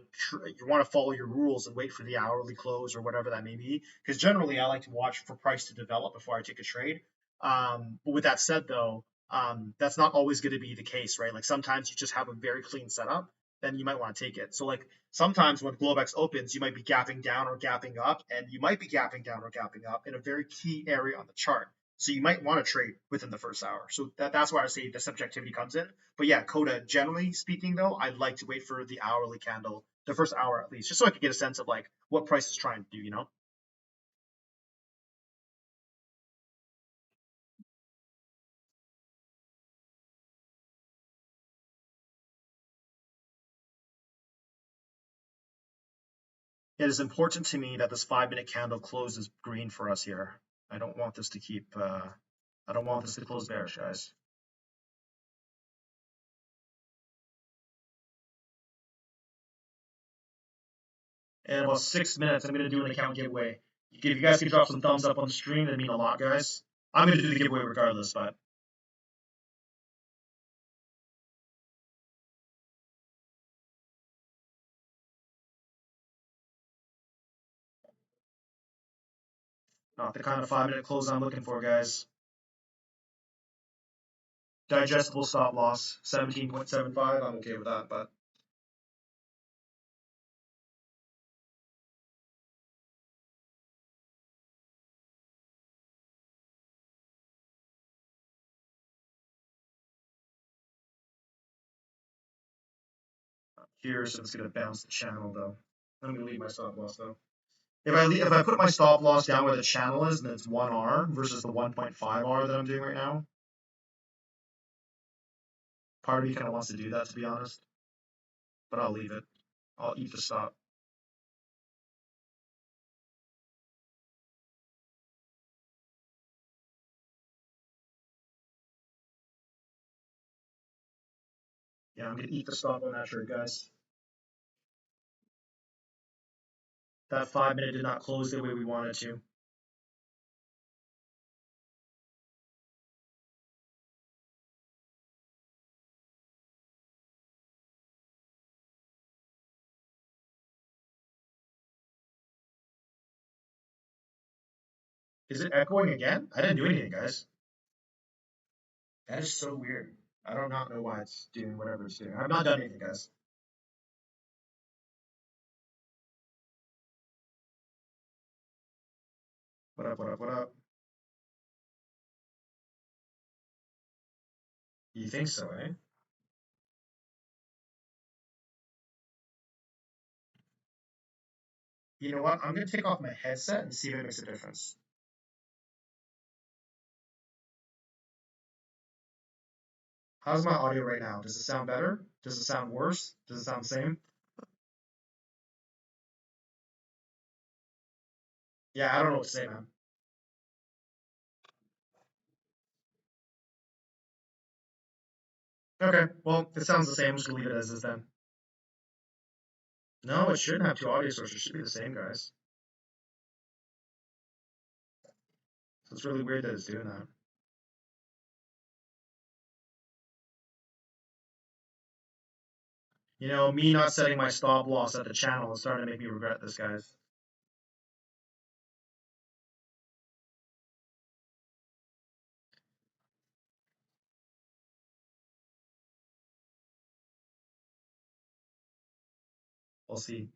you want to follow your rules and wait for the hourly close or whatever that may be. Because generally, I like to watch for price to develop before I take a trade. But with that said, though, that's not always going to be the case, right? Like sometimes you just have a very clean setup, then you might want to take it. So like sometimes when Globex opens, you might be gapping down or gapping up, and you might be gapping down or gapping up in a very key area on the chart. So you might want to trade within the first hour. So that's why I say the subjectivity comes in. But yeah, Coda, generally speaking, though, I'd like to wait for the hourly candle, the first hour at least, just so I could get a sense of like what price is trying to do. It is important to me that this 5 minute candle closes green for us here. I don't want this to keep, I don't want this to close bearish, guys. In about 6 minutes, I'm going to do an account giveaway. If you guys can drop some thumbs up on the stream, that'd mean a lot, guys. I'm going to do the giveaway regardless, but not the kind of 5 minute close I'm looking for, guys. Digestible stop loss, 17.75. I'm okay with that, but I'm curious if it's going to bounce the channel, though. I'm going to leave my stop loss, though. If I put my stop loss down where the channel is, and it's 1R versus the 1.5R that I'm doing right now, part of me kind of wants to do that, to be honest, but I'll leave it. I'll eat the stop. Yeah, I'm gonna eat the stop on that trade, guys. That 5 minute did not close the way we wanted to. Is it echoing again? I didn't do anything, guys. That is so weird. I do not know why it's doing whatever it's doing. I've not done anything, guys. What up, what up, what up? You think so, eh? You know what? I'm gonna take off my headset and see if it makes a difference. How's my audio right now? Does it sound better? Does it sound worse? Does it sound the same? Yeah, I don't know what to say, man. Okay, well, if it sounds the same, I'm just gonna leave it as is then. No, it shouldn't have two audio sources. It should be the same, guys. So it's really weird that it's doing that. You know, me not setting my stop loss at the channel is starting to make me regret this, guys. We'll see.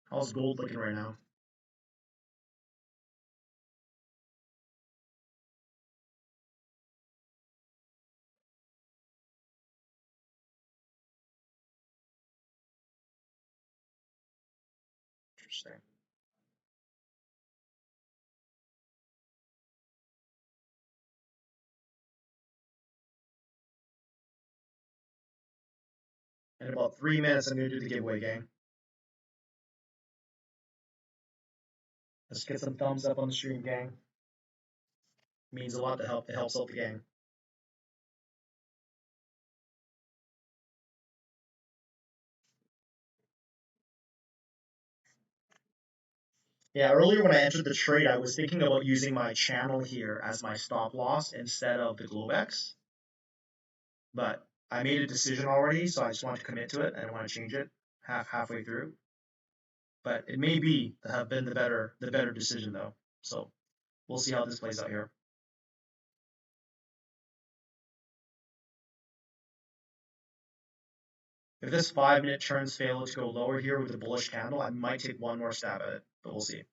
How's gold looking right now? Interesting. In about 3 minutes, I'm gonna do the giveaway, gang. Let's get some thumbs up on the stream, gang. It means a lot to help. It helps out the gang. Yeah, earlier when I entered the trade, I was thinking about using my channel here as my stop loss instead of the Globex. But I made a decision already, so I just want to commit to it. I don't want to change it halfway through. But it may be have been the better decision though. So we'll see how this plays out here. If this 5-minute trends fail to go lower here with a bullish candle, I might take one more stab at it, but we'll see.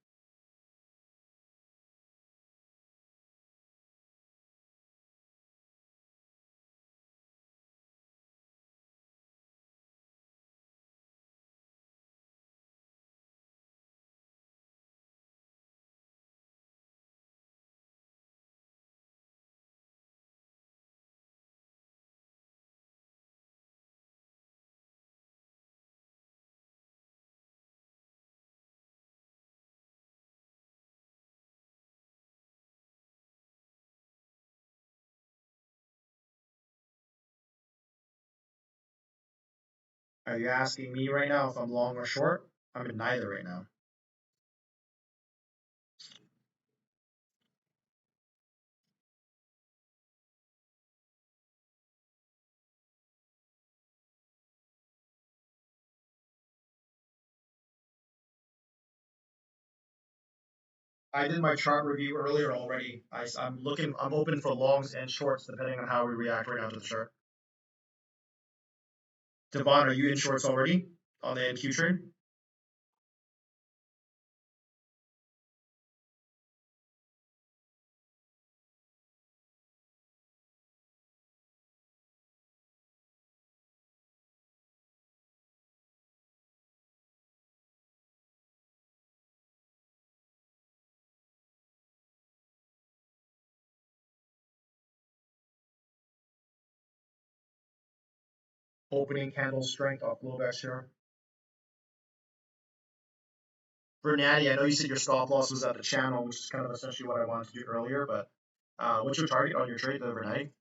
Are you asking me right now if I'm long or short? I'm in neither right now. I did my chart review earlier already. I'm open for longs and shorts depending on how we react right now to the chart. Devon, are you in shorts already on the NQ trade? Opening candle strength off Globex here. For Natty, I know you said your stop loss was at the channel, which is kind of essentially what I wanted to do earlier, but what's your target on your trade overnight?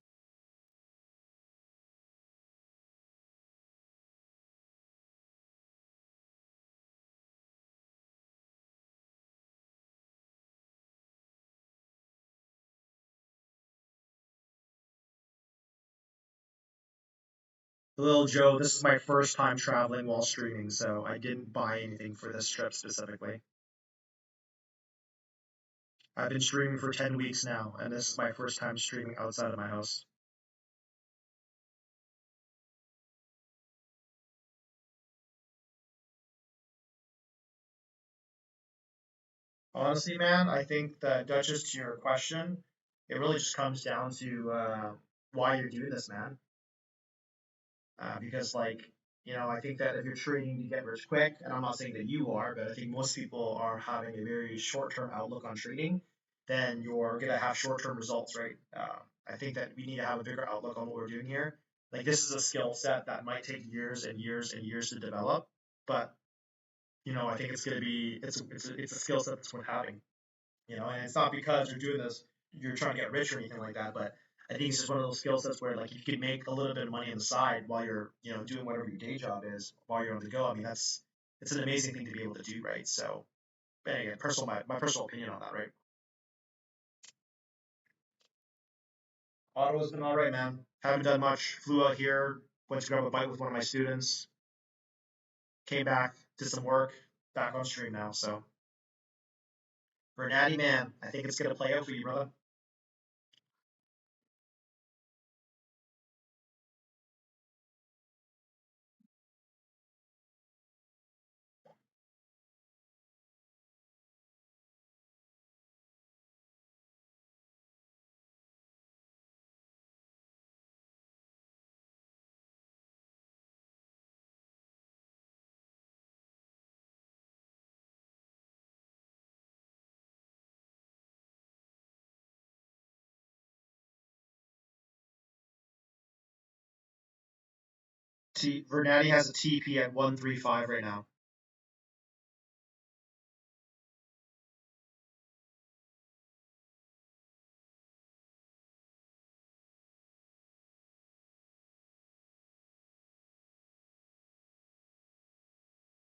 Little Joe, this is my first time traveling while streaming, so I didn't buy anything for this trip specifically. I've been streaming for 10 weeks now, and this is my first time streaming outside of my house. Honestly, man, I think that Duchess, to your question, it really just comes down to why you're doing this, man. Because, like, I think that if you're trading to get rich quick, and I'm not saying that you are, but I think most people are having a very short-term outlook on trading, then you're gonna have short-term results, right? I think that we need to have a bigger outlook on what we're doing here. Like, this is a skill set that might take years and years and years to develop, but I think it's gonna be it's a skill set that's worth having. And it's not because you're doing this, you're trying to get rich or anything like that, but I think it's just one of those skill sets where like you can make a little bit of money on the side while you're, doing whatever your day job is while you're on the go. I mean, it's an amazing thing to be able to do, right? So, but again, my personal opinion on that, right? Ottawa's been all right, man. Haven't done much. Flew out here, went to grab a bite with one of my students, came back, did some work, back on stream now. So, for a natty man, I think it's gonna play out for you, brother. Vernati has a TP at 135 right now.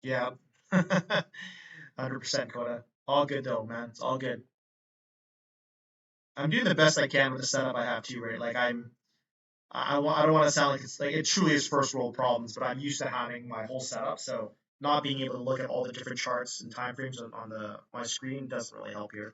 Yeah. 100% Coda. All good though, man. It's all good. I'm doing the best I can with the setup I have too, right? Like I don't want to sound like it's like it truly is first world problems, but I'm used to having my whole setup, so not being able to look at all the different charts and time frames on the my screen doesn't really help here.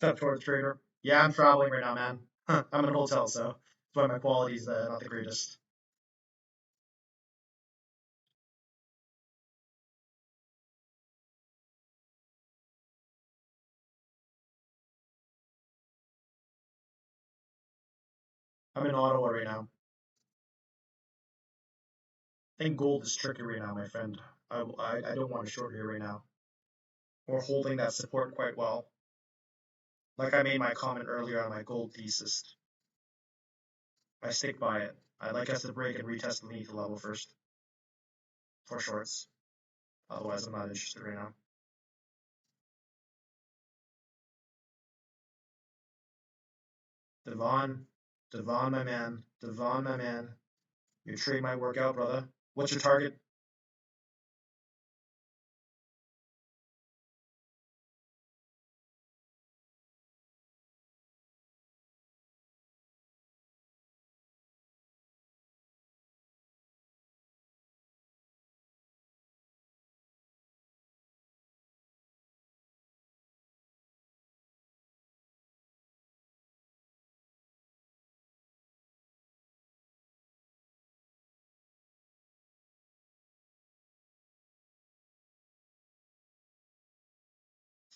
Step towards trader. Yeah, I'm traveling right now, man. I'm in a hotel, so that's why my quality's not the greatest. I'm in Ottawa right now. I think gold is tricky right now, my friend. I don't want to short here right now. We're holding that support quite well. Like I made my comment earlier on my gold thesis, I stick by it. I'd like us to break and retest beneath the level first for shorts. Otherwise, I'm not interested right now. Devon, Devon, my man, Devon, my man. Your trade might work out, brother. What's your target?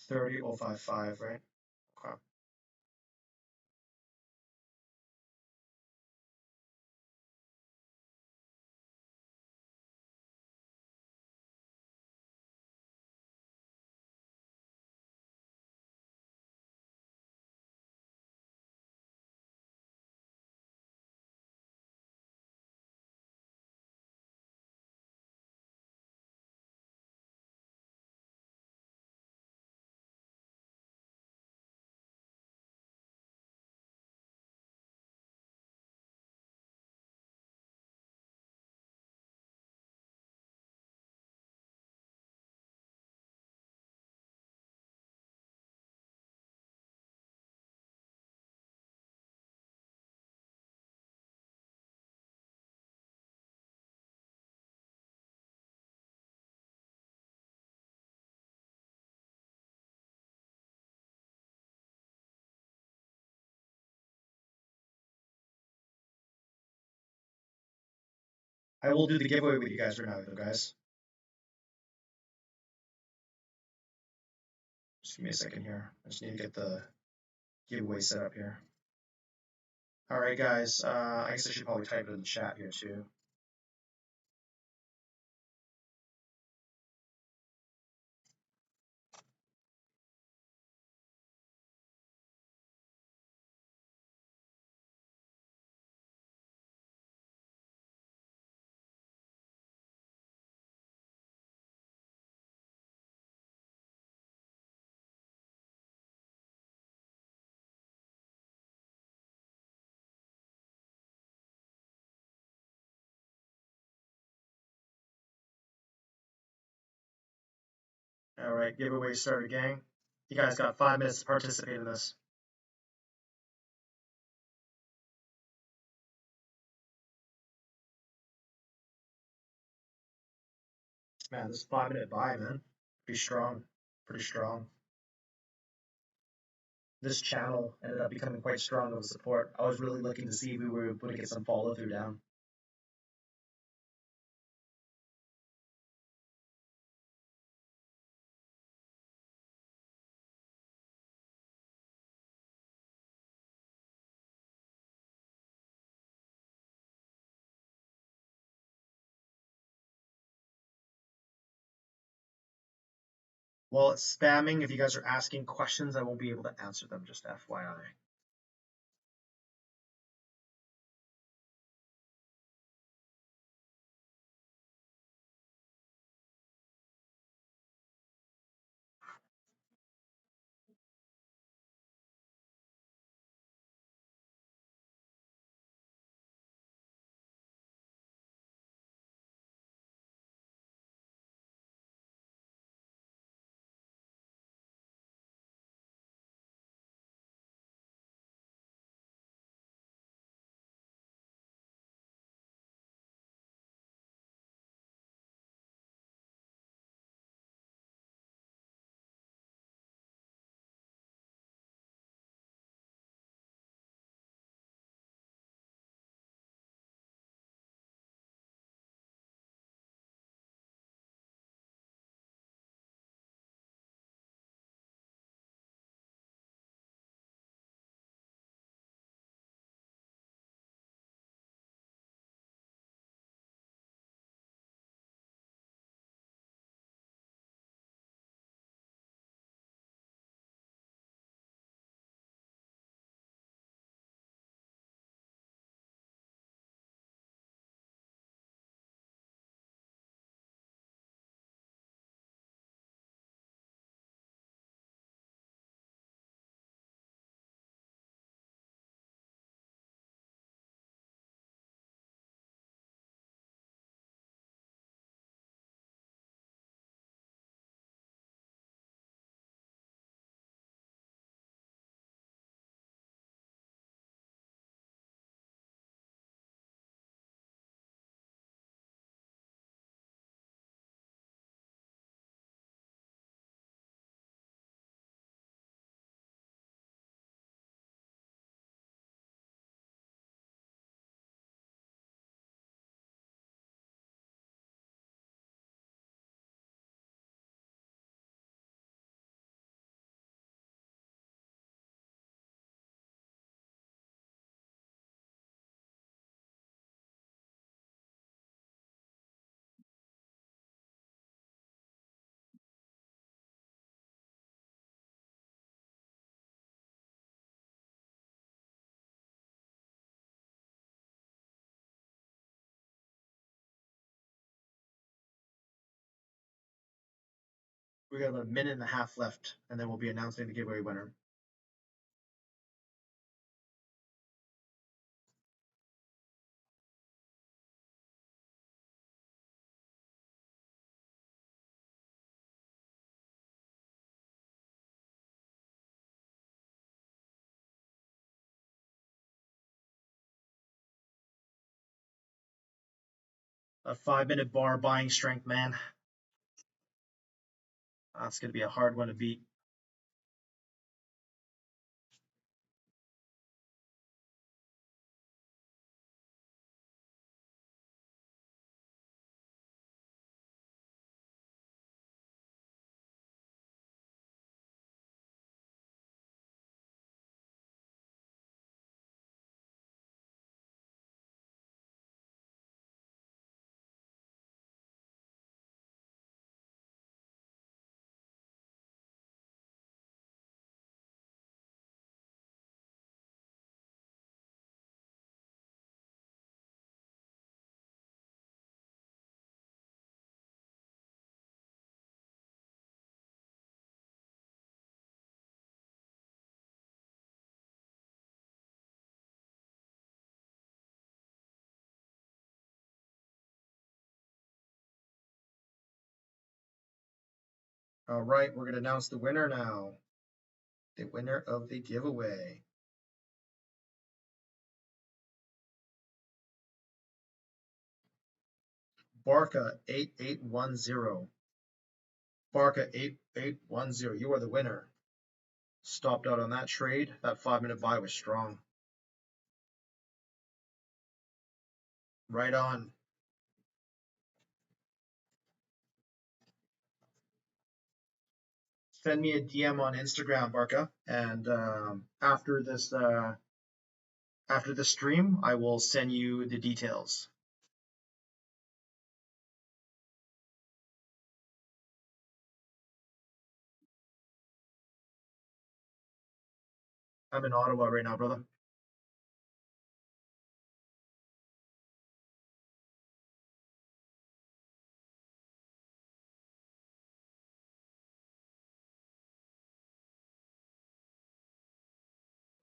30055, right? Okay. I will do the giveaway with you guys right now, though, guys. Just give me a second here. I just need to get the giveaway set up here. All right, guys. I guess I should probably type it in the chat here too. All right, giveaway started, gang. You guys got 5 minutes to participate in this. Man, this 5-minute buy, man. Pretty strong. Pretty strong. This channel ended up becoming quite strong of a support. I was really looking to see if we were able to get some follow through down. While it's spamming, if you guys are asking questions, I won't be able to answer them, just FYI. We have a minute and a half left, and then we'll be announcing the giveaway winner. A 5-minute bar buying strength, man. That's going to be a hard one to beat. All right, we're going to announce the winner now. The winner of the giveaway. Barca 8810. Barca 8810. You are the winner. Stopped out on that trade. That 5-minute buy was strong. Right on. Send me a DM on Instagram, Barca, and after this stream, I will send you the details. I'm in Ottawa right now, brother.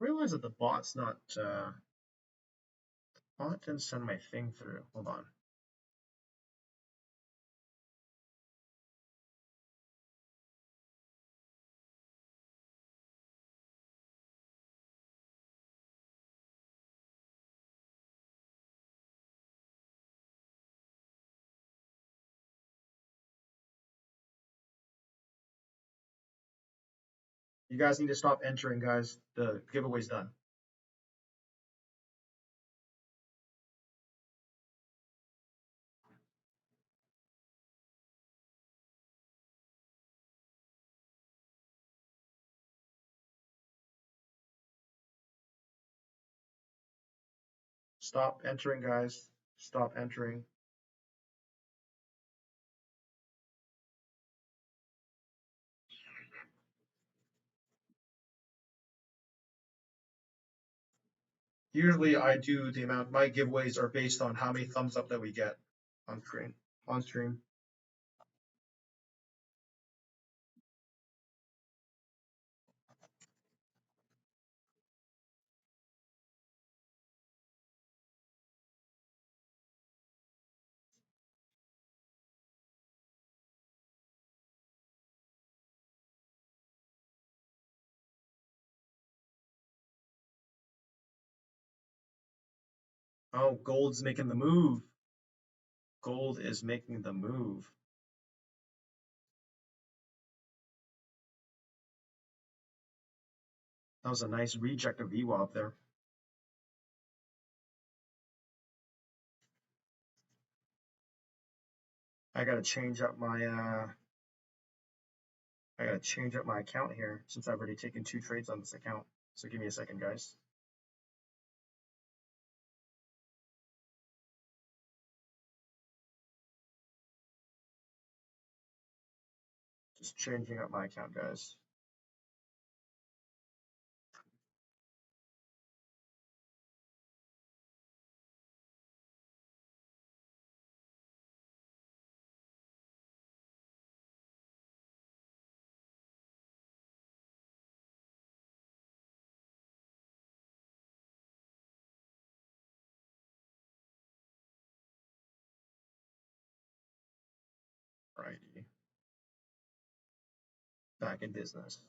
I realize that the bot's not. Bot didn't send my thing through. Hold on. You guys need to stop entering, guys. The giveaway's done. Stop entering, guys. Stop entering. Usually I do the amount, my giveaways are based on how many thumbs up that we get on screen, on stream. Oh, gold's making the move. Gold is making the move. That was a nice reject of VWAP there. I gotta change up my account here since I've already taken 2 trades on this account. So give me a second, guys. Just changing up my account, guys. Righty. Back in business.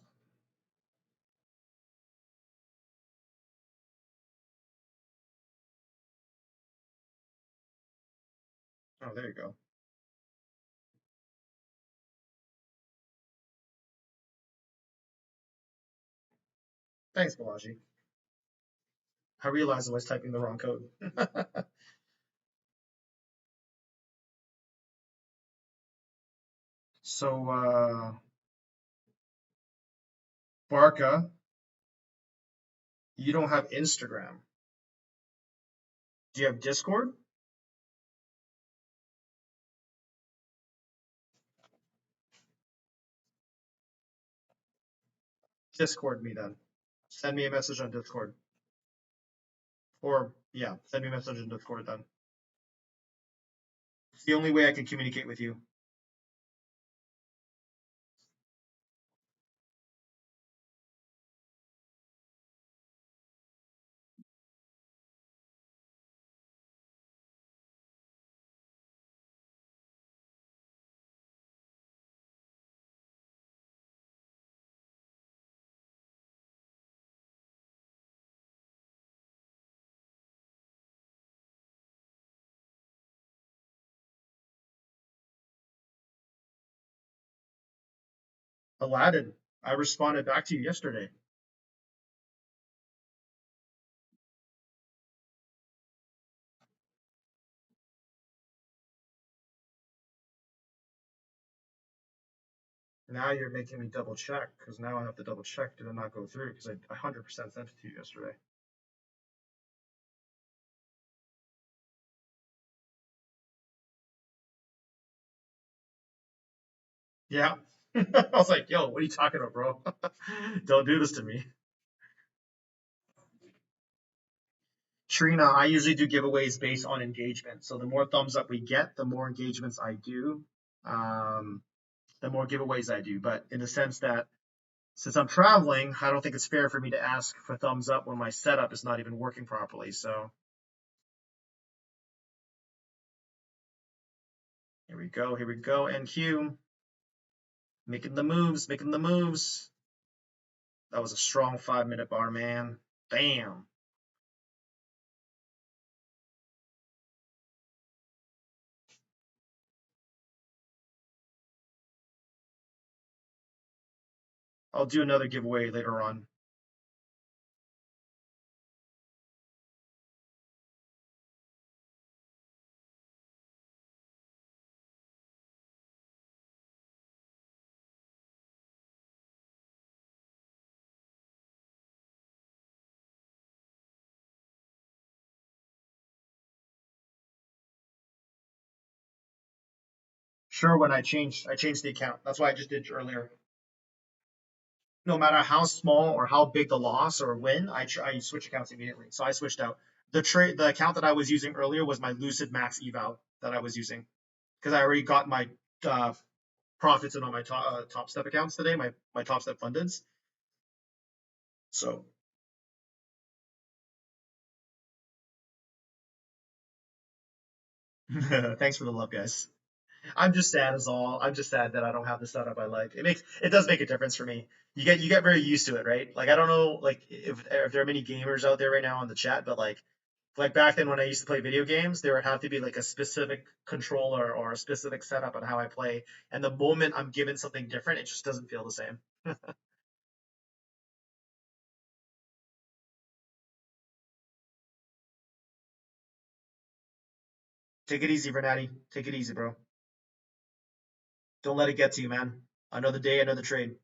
Oh, there you go. Thanks, Balaji. I realized I was typing the wrong code. So, Barca, you don't have Instagram. Do you have Discord? Discord me then. Send me a message on Discord. Or, yeah, send me a message on Discord then. It's the only way I can communicate with you. Aladdin, I responded back to you yesterday. Now you're making me double check because now I have to double check did it not go through because I 100% sent it to you yesterday. Yeah. I was like, yo, what are you talking about, bro? Don't do this to me. Trina, I usually do giveaways based on engagement. So the more thumbs up we get, the more engagements I do, um, the more giveaways I do. But in the sense that since I'm traveling, I don't think it's fair for me to ask for thumbs up when my setup is not even working properly. So here we go. Here we go. NQ making the moves, making the moves. That was a strong 5-minute bar, man. Damn. I'll do another giveaway later on. Sure, when I changed the account. That's why I just did earlier. No matter how small or how big the loss or win, I switch accounts immediately. So I switched out. The account that I was using earlier was my Lucid Max eval that I was using because I already got my uh, profits in on my top step accounts today, my top step fundeds. So thanks for the love, guys. I'm just sad as all. I'm just sad that I don't have the setup I like. It does make a difference for me. You get very used to it, right? Like I don't know like if there are many gamers out there right now on the chat, but like back then when I used to play video games, there would have to be like a specific controller or a specific setup on how I play. And the moment I'm given something different, it just doesn't feel the same. Take it easy, Vernati. Take it easy, bro. Don't let it get to you, man. Another day, another trade.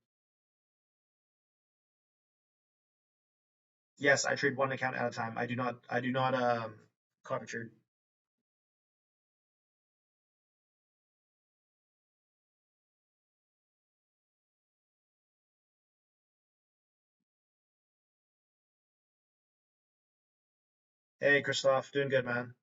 Yes, I trade one account at a time. I do not copy trade. Hey, Christoph, doing good, man.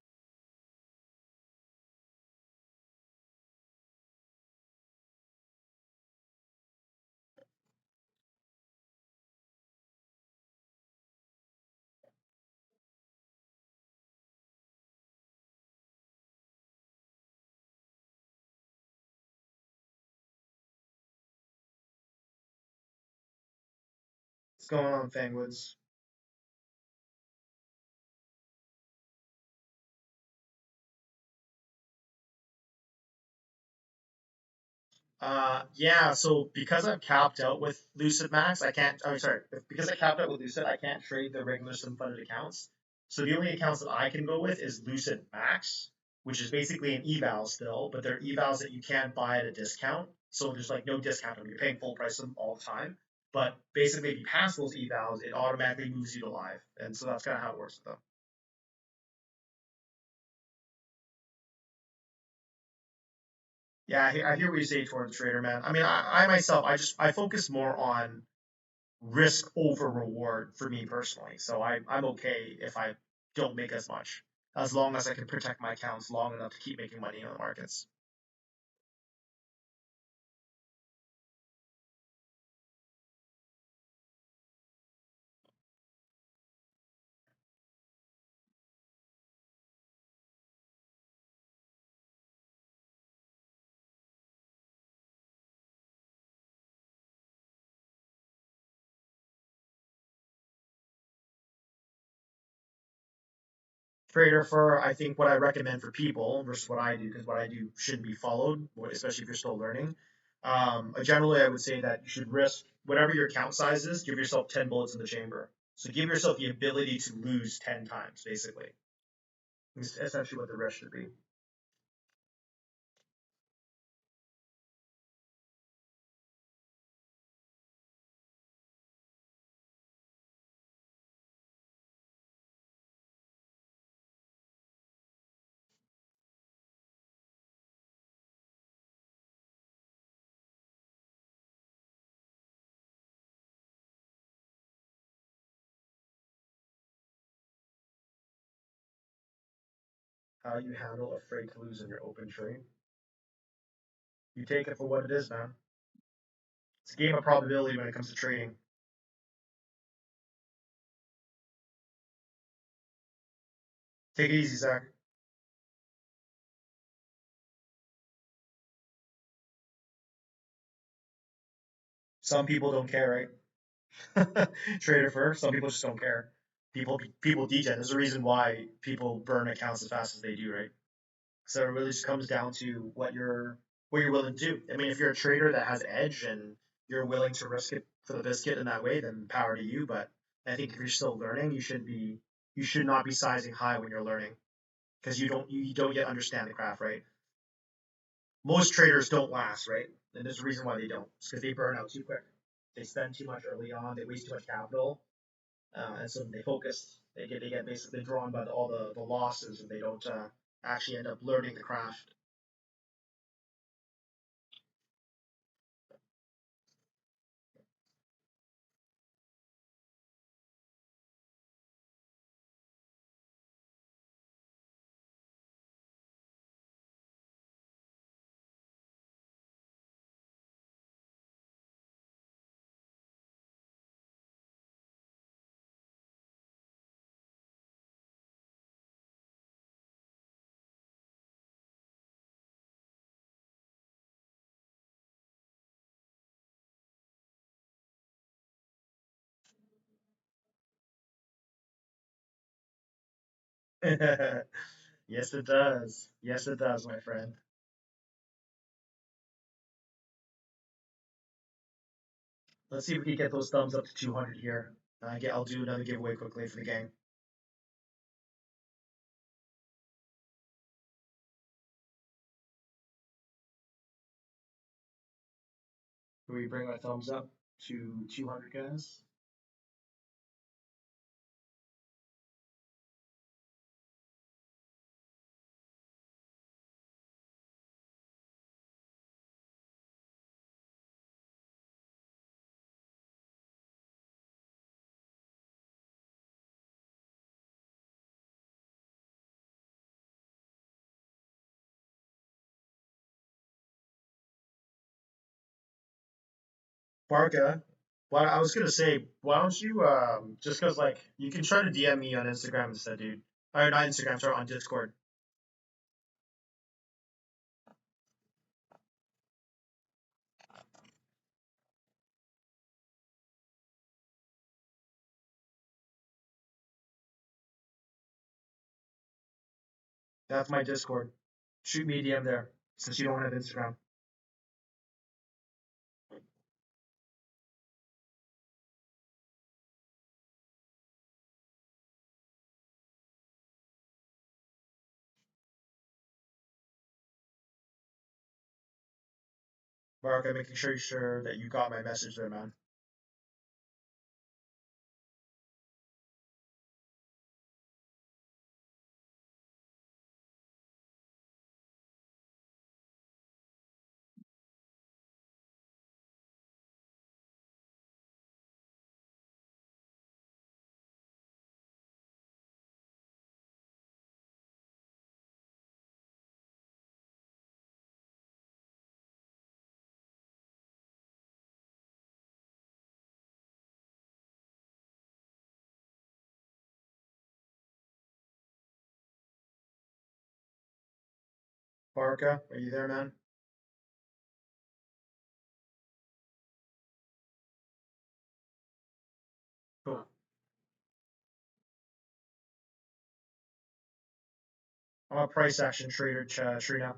What's going on, Fangwoods? Yeah, so because I'm capped out with Lucid Max, I can't. I'm sorry, because I capped out with Lucid, I can't trade the regular sim-funded accounts. So the only accounts that I can go with is Lucid Max, which is basically an eval still, but they're evals that you can't buy at a discount. So there's like no discount on them. You're paying full price them all the time. But basically, if you pass those evals, it automatically moves you to live, and so that's kind of how it works with them. Yeah, I hear what you say towards the trader, man. I mean, I myself, I focus more on risk over reward for me personally. So I'm okay if I don't make as much, as long as I can protect my accounts long enough to keep making money on the markets. Trader for I think what I recommend for people versus what I do, because what I do shouldn't be followed, especially if you're still learning. Generally, I would say that you should risk whatever your account size is. Give yourself 10 bullets in the chamber. So give yourself the ability to lose 10 times, basically. It's essentially what the risk should be. How you handle afraid to lose in your open trade. You take it for what it is, man. It's a game of probability when it comes to trading. Take it easy, Zach. Some people don't care, right? Trader first. Some people just don't care. People degen. There's a reason why people burn accounts as fast as they do, right? So it really just comes down to what you're willing to do. I mean, if you're a trader that has edge and you're willing to risk it for the biscuit in that way, then power to you. But I think if you're still learning, you should not be sizing high when you're learning because you don't yet understand the craft, right? Most traders don't last, right? And there's a reason why they don't. It's because they burn out too quick. They spend too much early on. They waste too much capital, and so they focus. They get basically drawn by all the losses, and they don't actually end up learning the craft. Yes, it does. Yes, it does, my friend. Let's see if we can get those thumbs up to 200 here. I'll do another giveaway quickly for the gang. Can we bring our thumbs up to 200, guys? Barca, well, I was gonna say, why don't you just cause like you can try to DM me on Instagram instead, dude. Or not Instagram, sorry, on Discord. That's my Discord. Shoot me a DM there since you don't have Instagram. Barca, making sure that you got my message there, man. Barca, are you there, man? Cool. I'm a price action trader, Trina.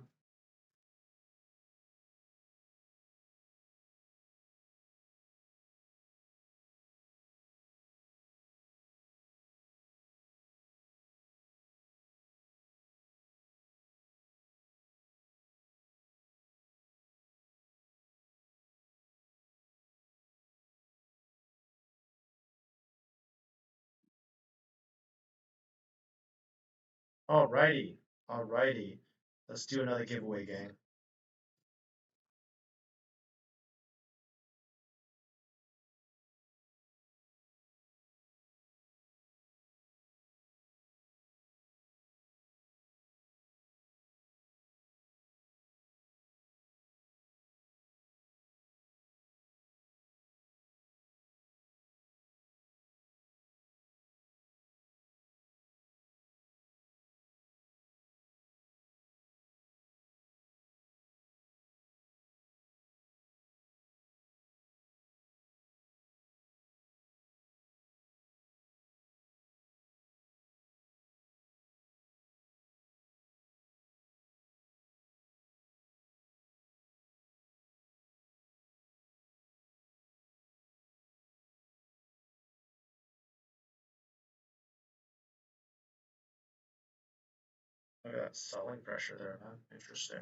Alrighty, alrighty. Let's do another giveaway, gang. Look at that selling pressure there, man. Interesting.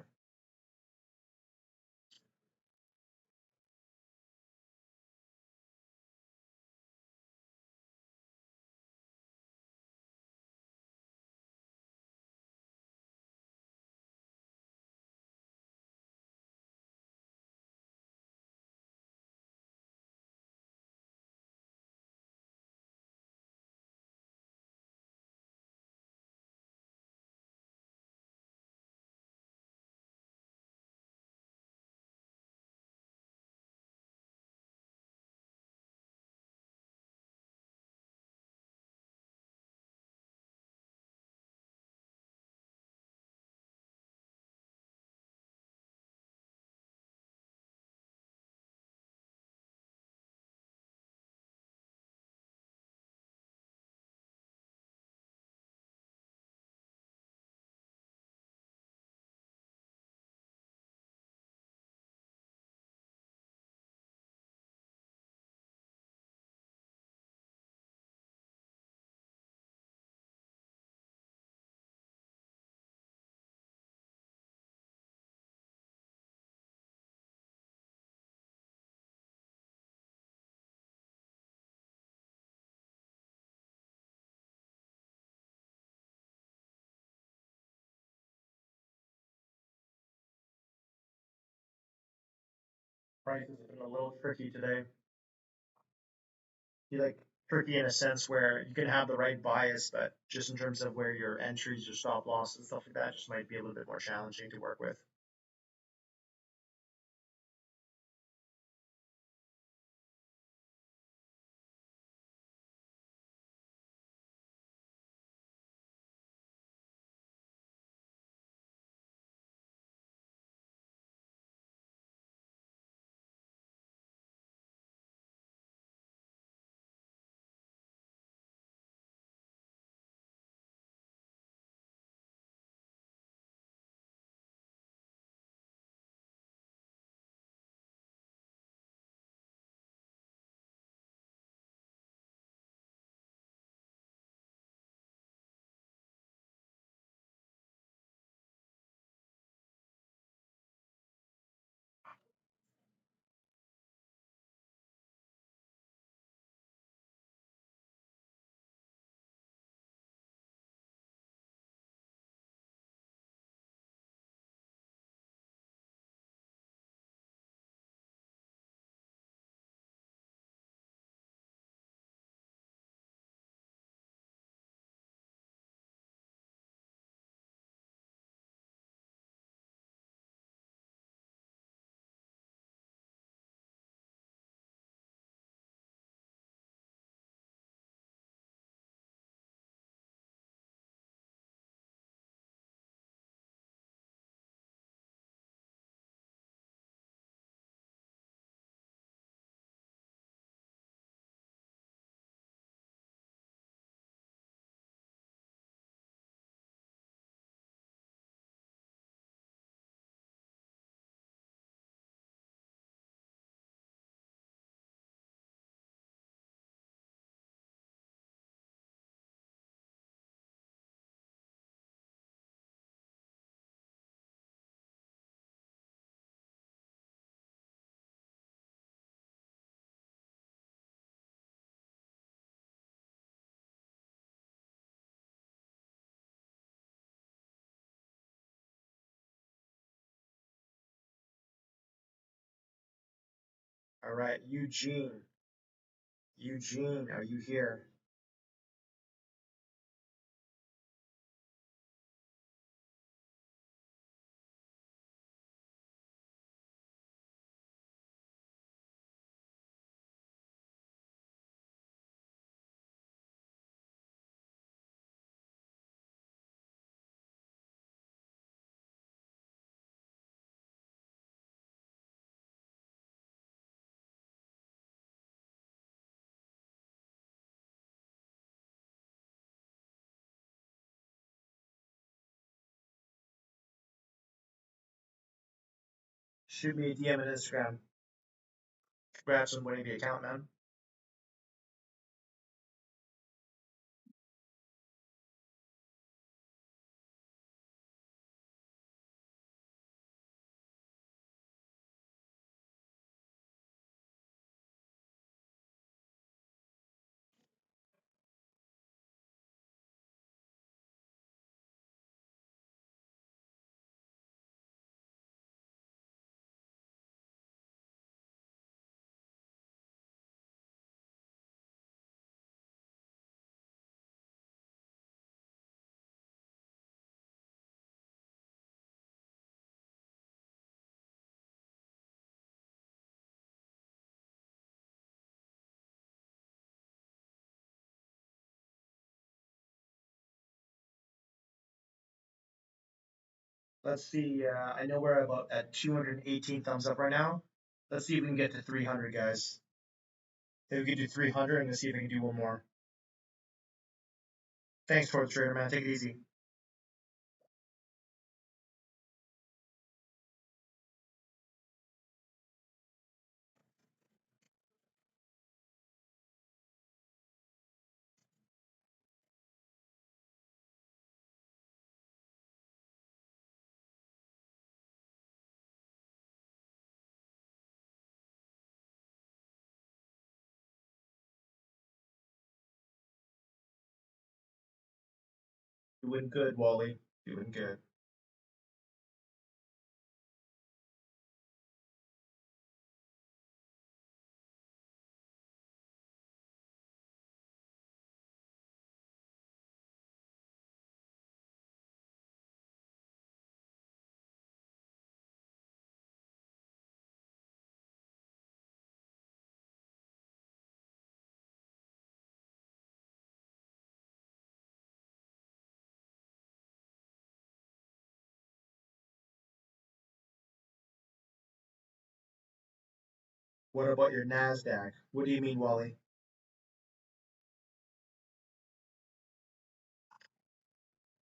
Price has been a little tricky today. You like tricky in a sense where you can have the right bias, but just in terms of where your entries, your stop loss, and stuff like that, just might be a little bit more challenging to work with. All right, Eugene. Eugene, are you here? Shoot me a DM on Instagram. Congrats on winning the account, man. Let's see. I know we're about at 218 thumbs up right now. Let's see if we can get to 300, guys. If we can do 300, I'm gonna see if I can do one more. Thanks for the trader, man. Take it easy. Doing good, Wally. Doing good. What about your Nasdaq? What do you mean, Wally?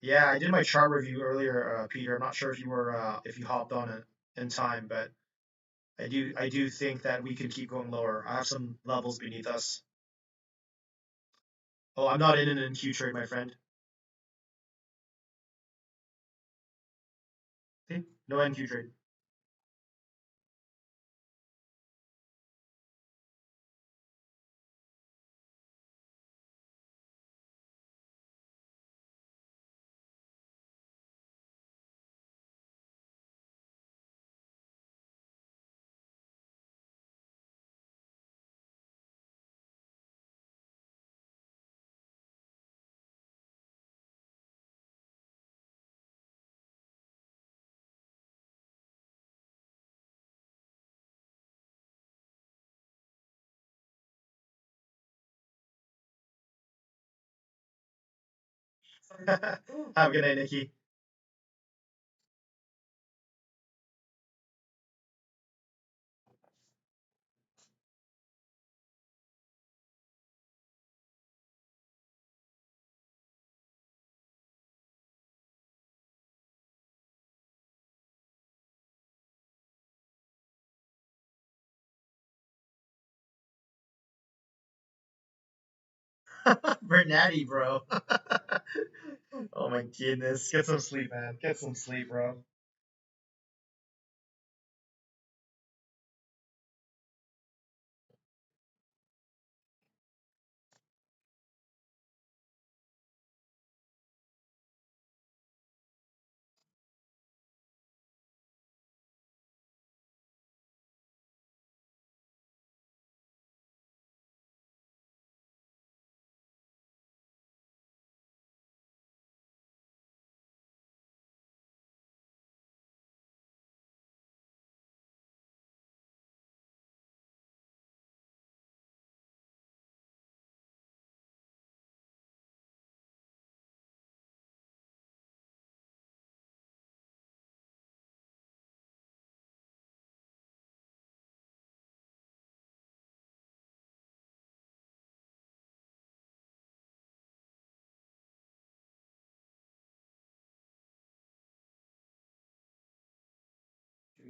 Yeah, I did my chart review earlier, Peter. I'm not sure if you were if you hopped on it in time, but I do think that we could keep going lower. I have some levels beneath us. Oh, I'm not in an NQ trade, my friend. Okay, no NQ trade. Have a good night, Nikki. Bernatty, bro. Oh my goodness. Get some sleep, man. Get some sleep, bro.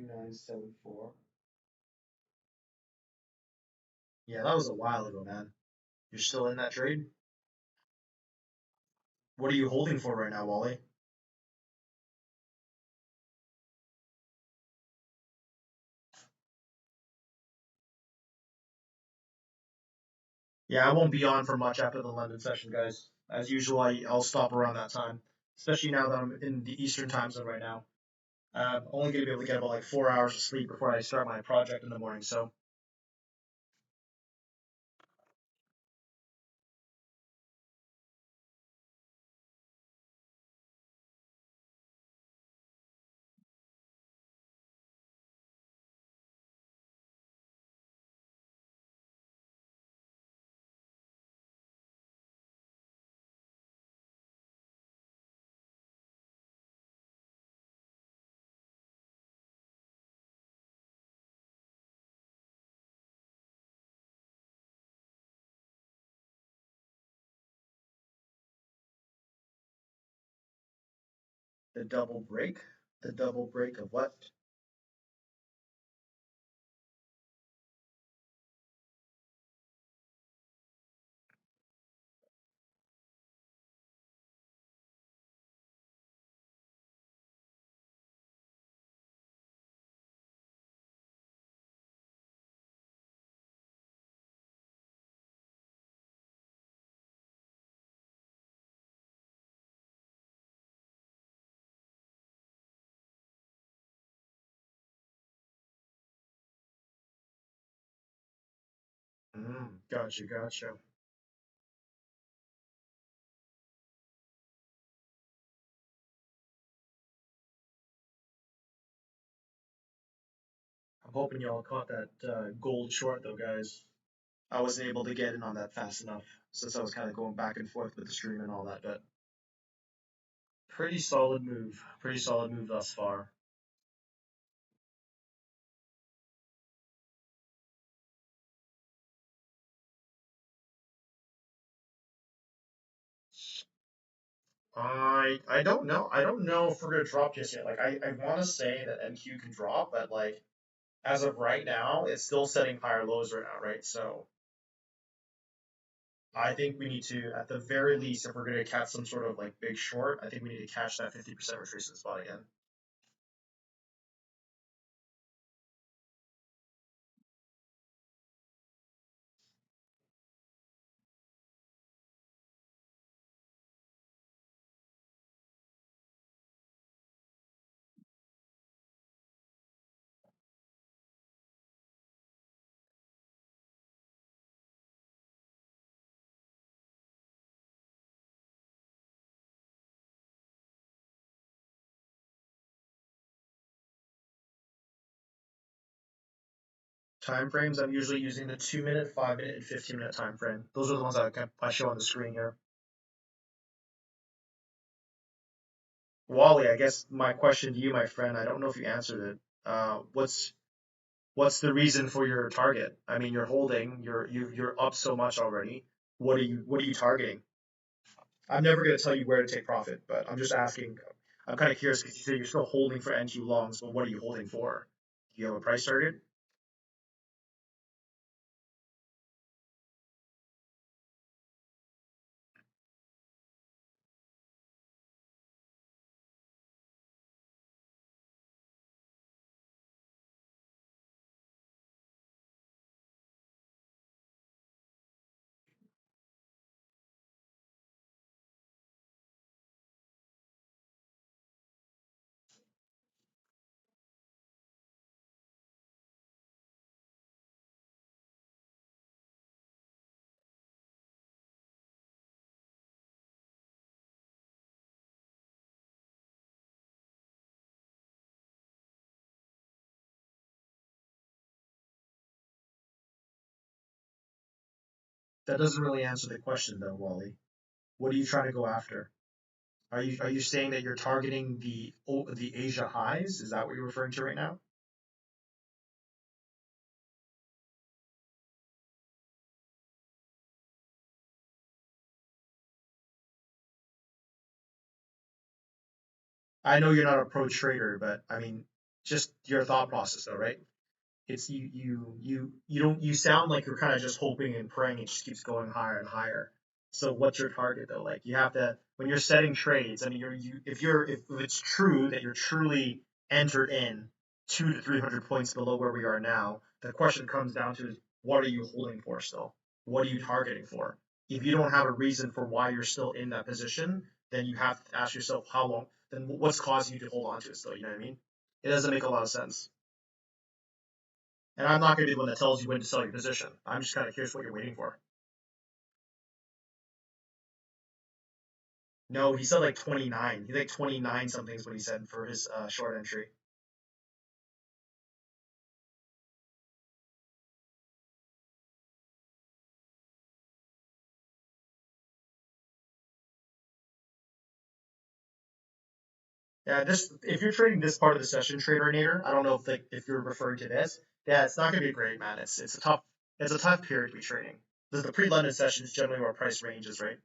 3974. Yeah, that was a while ago, man. You're still in that trade? What are you holding for right now, Wally? Yeah, I won't be on for much after the London session, guys. As usual, I'll stop around that time, especially now that I'm in the Eastern time zone right now. I'm only going to be able to get about like 4 hours of sleep before I start my project in the morning. So the double break, the double break of what? Gotcha, gotcha. I'm hoping y'all caught that gold short though, guys. I wasn't able to get in on that fast enough since I was kind of going back and forth with the stream and all that, but pretty solid move. Pretty solid move thus far. I don't know. I don't know if we're gonna drop just yet. Like I want to say that NQ can drop, but like as of right now, it's still setting higher lows right now, right? So I think we need to, at the very least, if we're gonna catch some sort of like big short, I think we need to catch that 50% retracement spot again. Time frames, I'm usually using the 2 minute, 5 minute, and 15 minute time frame. Those are the ones I show on the screen here. Wally, I guess my question to you, my friend, I don't know if you answered it. What's the reason for your target? I mean, you're holding, you're up so much already. What are you targeting? I'm never going to tell you where to take profit, but I'm just asking. I'm kind of curious because you say you're still holding for NQ longs, but what are you holding for? Do you have a price target? That doesn't really answer the question though, Wally. What are you trying to go after? Are you saying that you're targeting the Asia highs? Is that what you're referring to right now? I know you're not a pro trader, but I mean, Just your thought process though, right? It's you sound like you're kind of just hoping and praying it just keeps going higher and higher. So what's your target though? Like you have to when you're setting trades. I mean, if it's true that you're truly entered in 200 to 300 points below where we are now, the question comes down to is what are you holding for still? What are you targeting for? If you don't have a reason for why you're still in that position, then you have to ask yourself how long. Then what's causing you to hold on to it still? You know what I mean? It doesn't make a lot of sense. And I'm not going to be the one that tells you when to sell your position. I'm just kind of curious what you're waiting for. No, he said like 29. He like 29 something is what he said for his short entry. Yeah, this if you're trading this part of the session, Trader, I don't know if you're referring to this. Yeah, it's not going to be great, man. It's a tough period to be trading. The pre-London session is generally where price range is, right?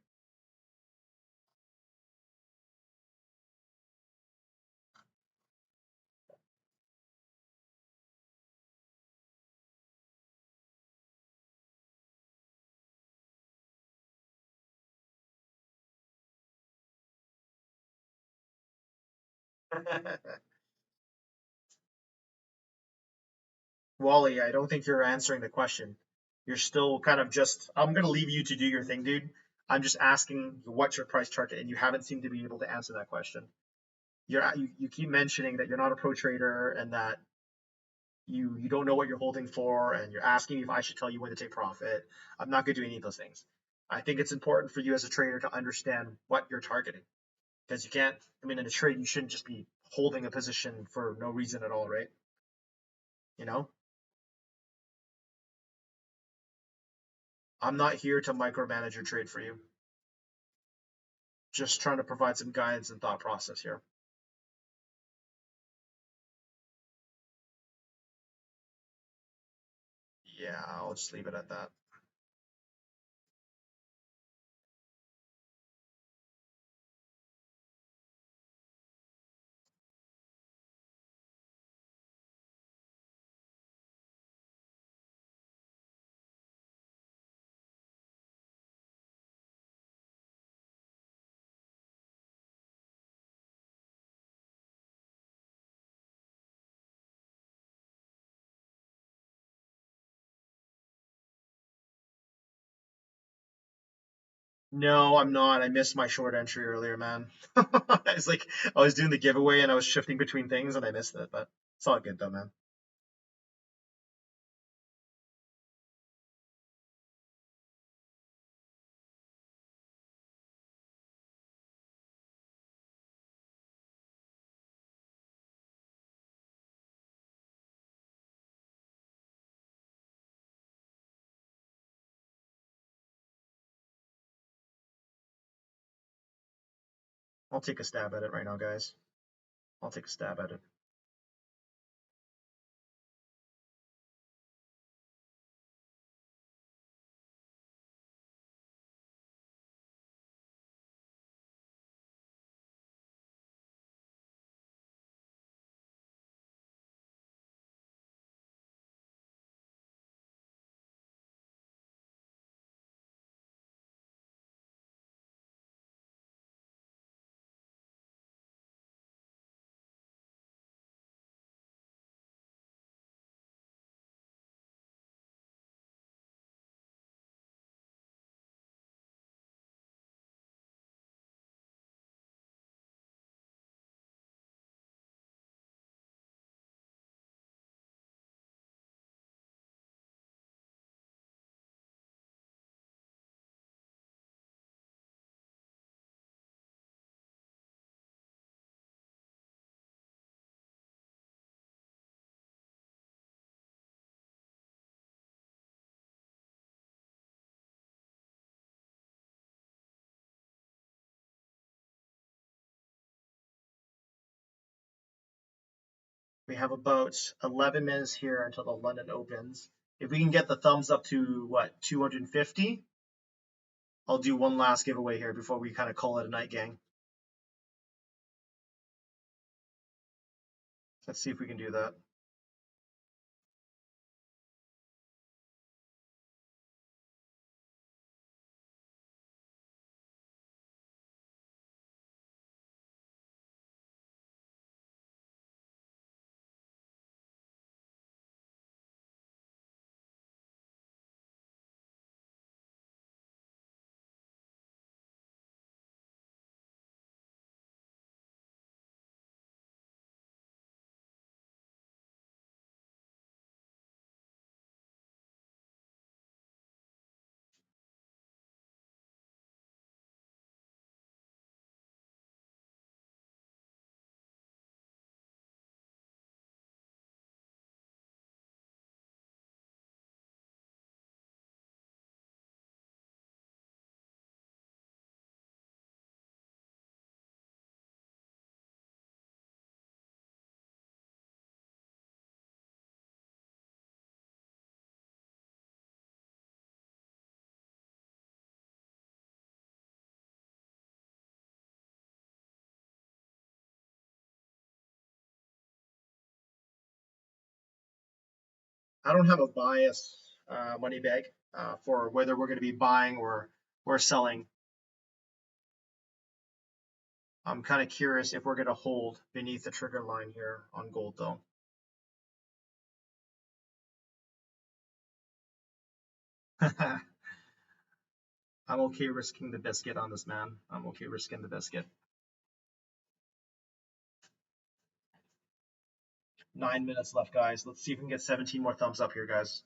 Wally, I don't think you're answering the question. You're still kind of just. I'm going to leave you to do your thing, dude. I'm just asking what's your price target, and you haven't seemed to be able to answer that question. You keep mentioning that you're not a pro trader and that you don't know what you're holding for, and you're asking me if I should tell you when to take profit. I'm not going to do any of those things. I think it's important for you as a trader to understand what you're targeting because you can't. I mean, in a trade, you shouldn't just be holding a position for no reason at all, right? You know, I'm not here to micromanage your trade for you. Just trying to provide some guidance and thought process here. Yeah, I'll just leave it at that. No, I'm not. I missed my short entry earlier, man. It's like I was doing the giveaway and I was shifting between things and I missed it, but it's all good though, man. I'll take a stab at it right now, guys. I'll take a stab at it. We have about 11 minutes here until the London opens. If we can get the thumbs up to what, 250, I'll do one last giveaway here before we kind of call it a night, gang. Let's see if we can do that. I don't have a bias, money bag, for whether we're going to be buying or selling. I'm kind of curious if we're going to hold beneath the trigger line here on gold, though. I'm okay risking the biscuit on this, man. I'm okay risking the biscuit. 9 minutes left, guys. Let's see if we can get 17 more thumbs up here, guys.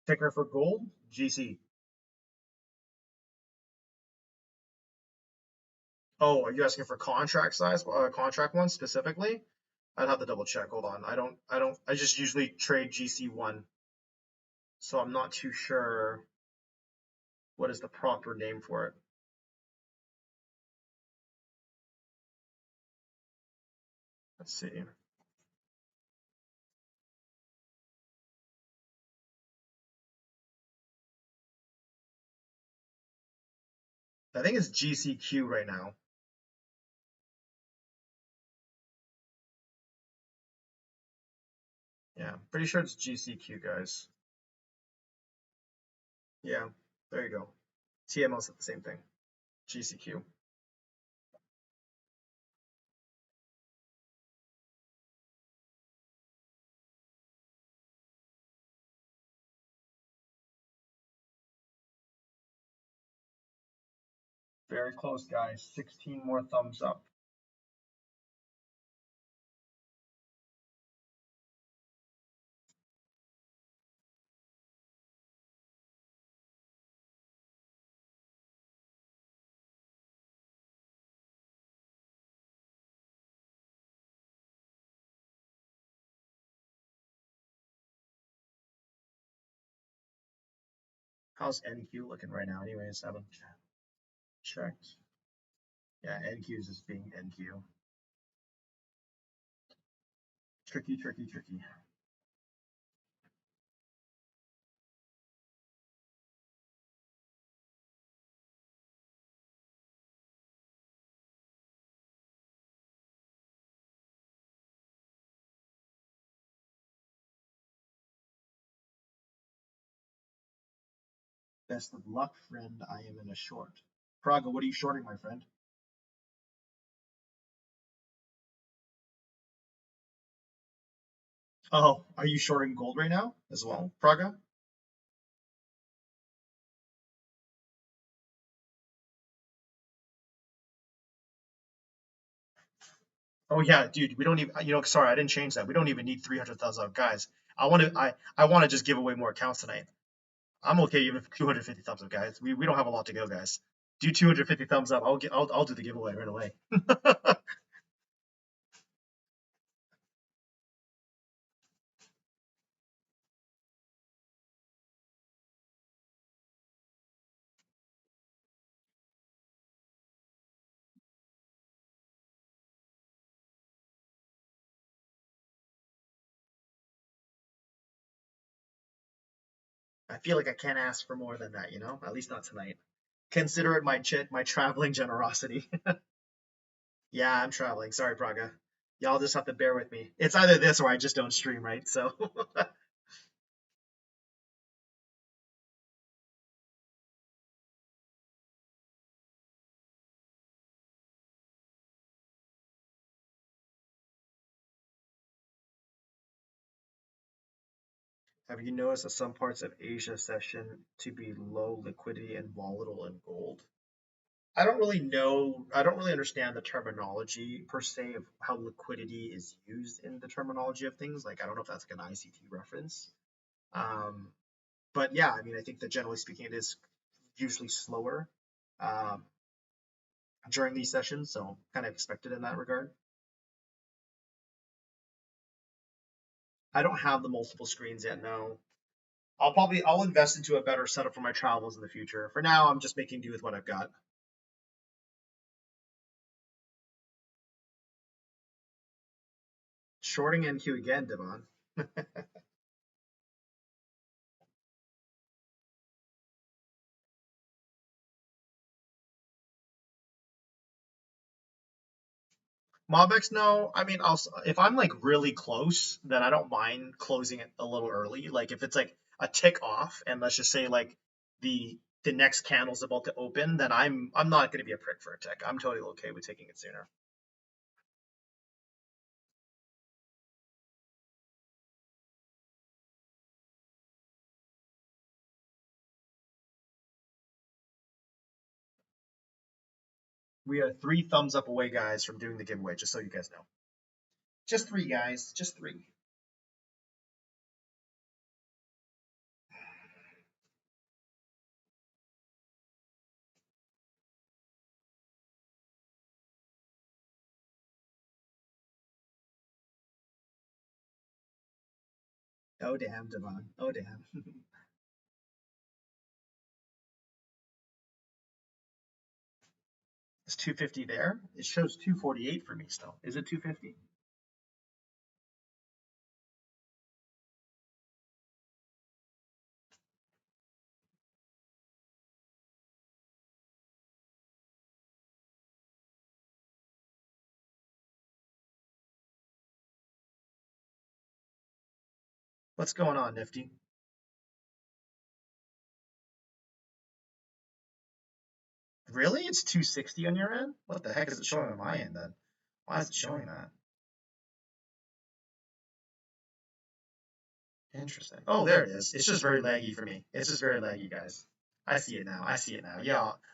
Ticker for gold, GC. Oh, are you asking for contract size, contract one specifically? I'd have to double check. Hold on. I just usually trade GC1. So I'm not too sure what is the proper name for it. Let's see. I think it's GCQ right now. Yeah, pretty sure it's GCQ, guys. Yeah, there you go. TML said the same thing. GCQ. Very close, guys. 16 more thumbs up. How's NQ looking right now? Anyways, I haven't checked. Yeah, NQ is just being NQ. Tricky, tricky, tricky. Best of luck, friend. I am in a short. Praga, what are you shorting, my friend? Oh, are you shorting gold right now as well, Praga? Oh yeah, dude. We don't even. Sorry, I didn't change that. We don't even need 300,000 guys. I want to just give away more accounts tonight. I'm okay even with 250 thumbs up, guys. We don't have a lot to go, guys. Do 250 thumbs up. I'll do the giveaway right away. feel like I can't ask for more than that, you know? At least not tonight. Consider it my traveling generosity. Yeah, I'm traveling. Sorry, Praga. Y'all just have to bear with me. It's either this or I just don't stream, right? So have you noticed that some parts of Asia session to be low liquidity and volatile in gold? I don't really know. I don't really understand the terminology per se of how liquidity is used in the terminology of things. Like, I don't know if that's like an ICT reference. Um, but yeah, I mean, I think that generally speaking, it is usually slower um, during these sessions, so kind of expected in that regard. I don't have the multiple screens yet. No, I'll invest into a better setup for my travels in the future. For now, I'm just making do with what I've got. Shorting NQ again, Devon. Mobx, no. I mean, if I'm like really close, then I don't mind closing it a little early. Like if it's like a tick off, and let's just say like the next candle's about to open, then I'm not going to be a prick for a tick. I'm totally okay with taking it sooner. We are 3 thumbs up away, guys, from doing the giveaway. Just so you guys know, just 3, guys, just 3. Oh damn, Devon. Oh damn. It's 250 there. It shows 248 for me still. Is it 250? What's going on, Nifty? Really? It's 260 on your end? What the heck is it showing on my end then? Why is it showing that? Interesting. Oh, there it is. It's just very laggy for me. It's just very laggy, guys. I see it now. I see it now.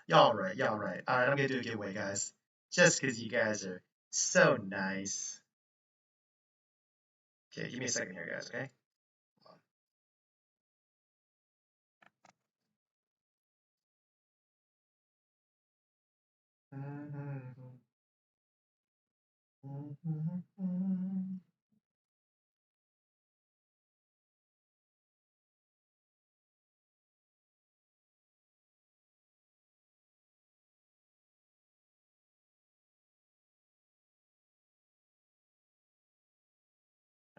Y'all right. Y'all right. All right, I'm gonna do a giveaway, guys. Just because you guys are so nice. Okay, give me a second here, guys. Okay.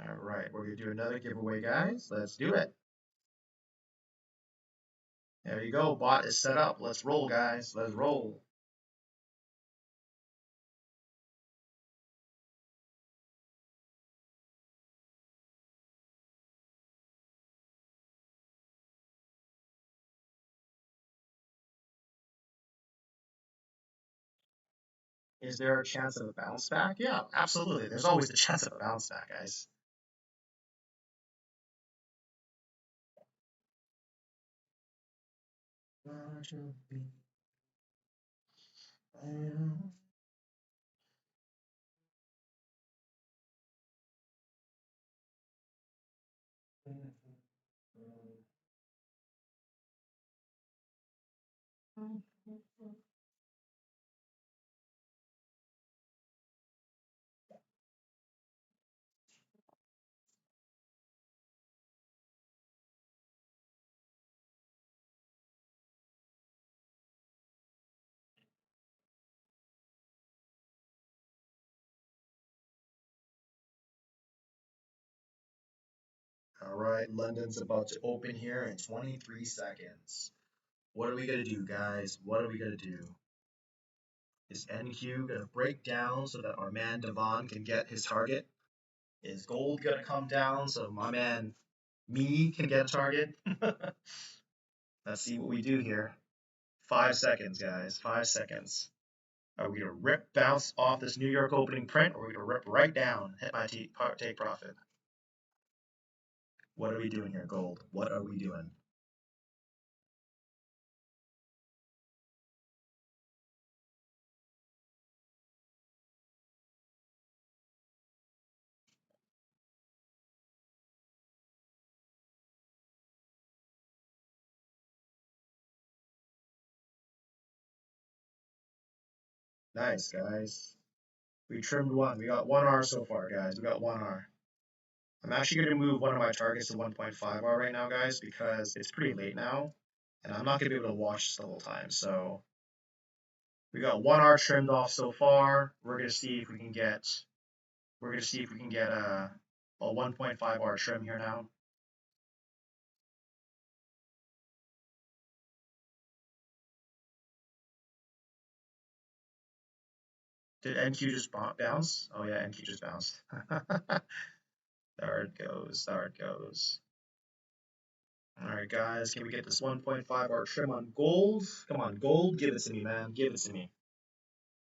All right, we're gonna do another giveaway, guys. Let's do it. There you go. Bot is set up. Let's roll, guys. Let's roll. Is there a chance of a bounce back? Yeah, absolutely. There's always the chance of a bounce back, guys. All right, London's about to open here in 23 seconds. What are we going to do, guys? What are we going to do? Is NQ going to break down so that our man Devon can get his target? Is gold going to come down so my man me can get a target? Let's see what we do here. 5 seconds, guys. 5 seconds. Are we going to bounce off this New York opening print, or are we going to rip right down, hit my take profit? What are we doing here, gold? What are we doing? Nice, guys. We trimmed one. We got 1R so far, guys. We got 1R. I'm actually going to move one of my targets to 1.5R right now, guys, because it's pretty late now, and I'm not going to be able to watch this the whole time. So we got 1R trimmed off so far. We're going to see if we can get a 1.5R trim here now. Did NQ just bounce? Oh yeah, NQ just bounced. There it goes. There it goes. All right, guys, can we get this 1.5R trim on gold? Come on, gold, give it to me, man. Give it to me.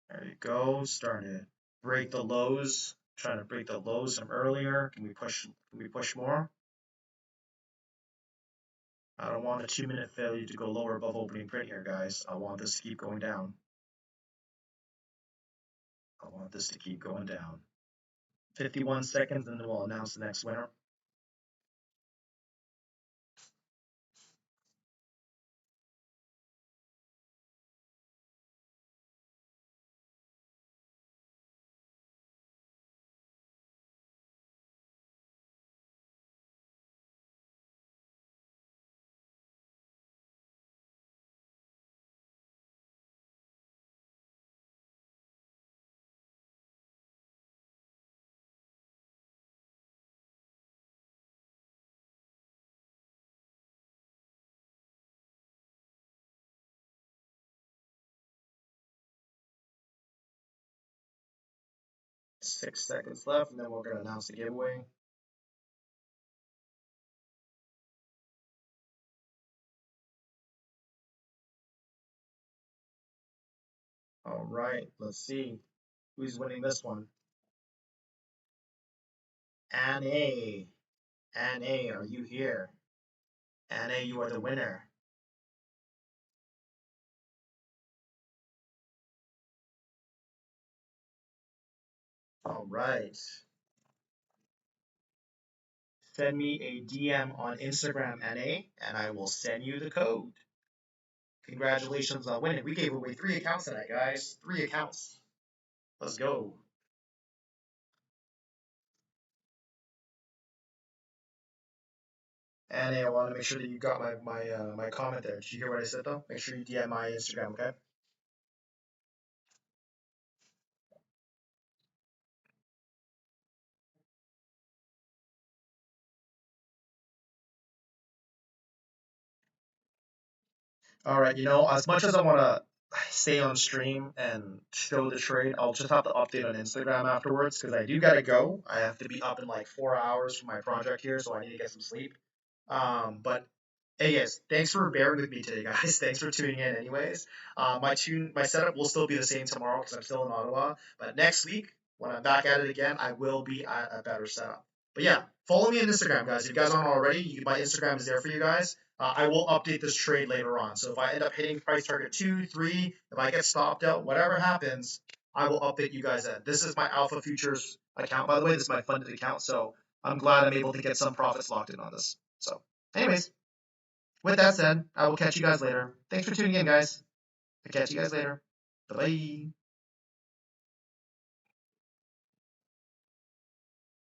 There you go. Starting to break the lows. Trying to break the lows from earlier. Can we push? Can we push more? I don't want a 2-minute failure to go lower above opening print here, guys. I want this to keep going down. I want this to keep going down. 51 seconds, and then we'll announce the next winner. Six seconds left, and then we're going to announce the giveaway. All right, let's see who's winning this one. Anna, Anna, are you here? Anna, you are the winner. All right. Send me a DM on Instagram, NA, and I will send you the code. Congratulations on winning. We gave away 3 accounts tonight, guys. 3 accounts. Let's go. And I want to make sure that you got my comment there. Did you hear what I said though? Make sure you DM my Instagram, okay? All right, as much as I want to stay on stream and show the trade, I'll just have to update on Instagram afterwards because I do gotta go. I have to be up in like 4 hours for my project here, so I need to get some sleep. But hey guys, thanks for bearing with me today, guys. Thanks for tuning in anyways. My setup will still be the same tomorrow because I'm still in Ottawa. But next week, when I'm back at it again, I will be at a better setup. But yeah, follow me on Instagram, guys. If you guys aren't already, my Instagram is there for you guys. I will update this trade later on. So if I end up hitting price target 2, 3, if I get stopped out, whatever happens, I will update you guys then. This is my Alpha Futures account, by the way. This is my funded account. So I'm glad I'm able to get some profits locked in on this. So anyways, with that said, I will catch you guys later. Thanks for tuning in, guys. I'll catch you guys later. Bye-bye.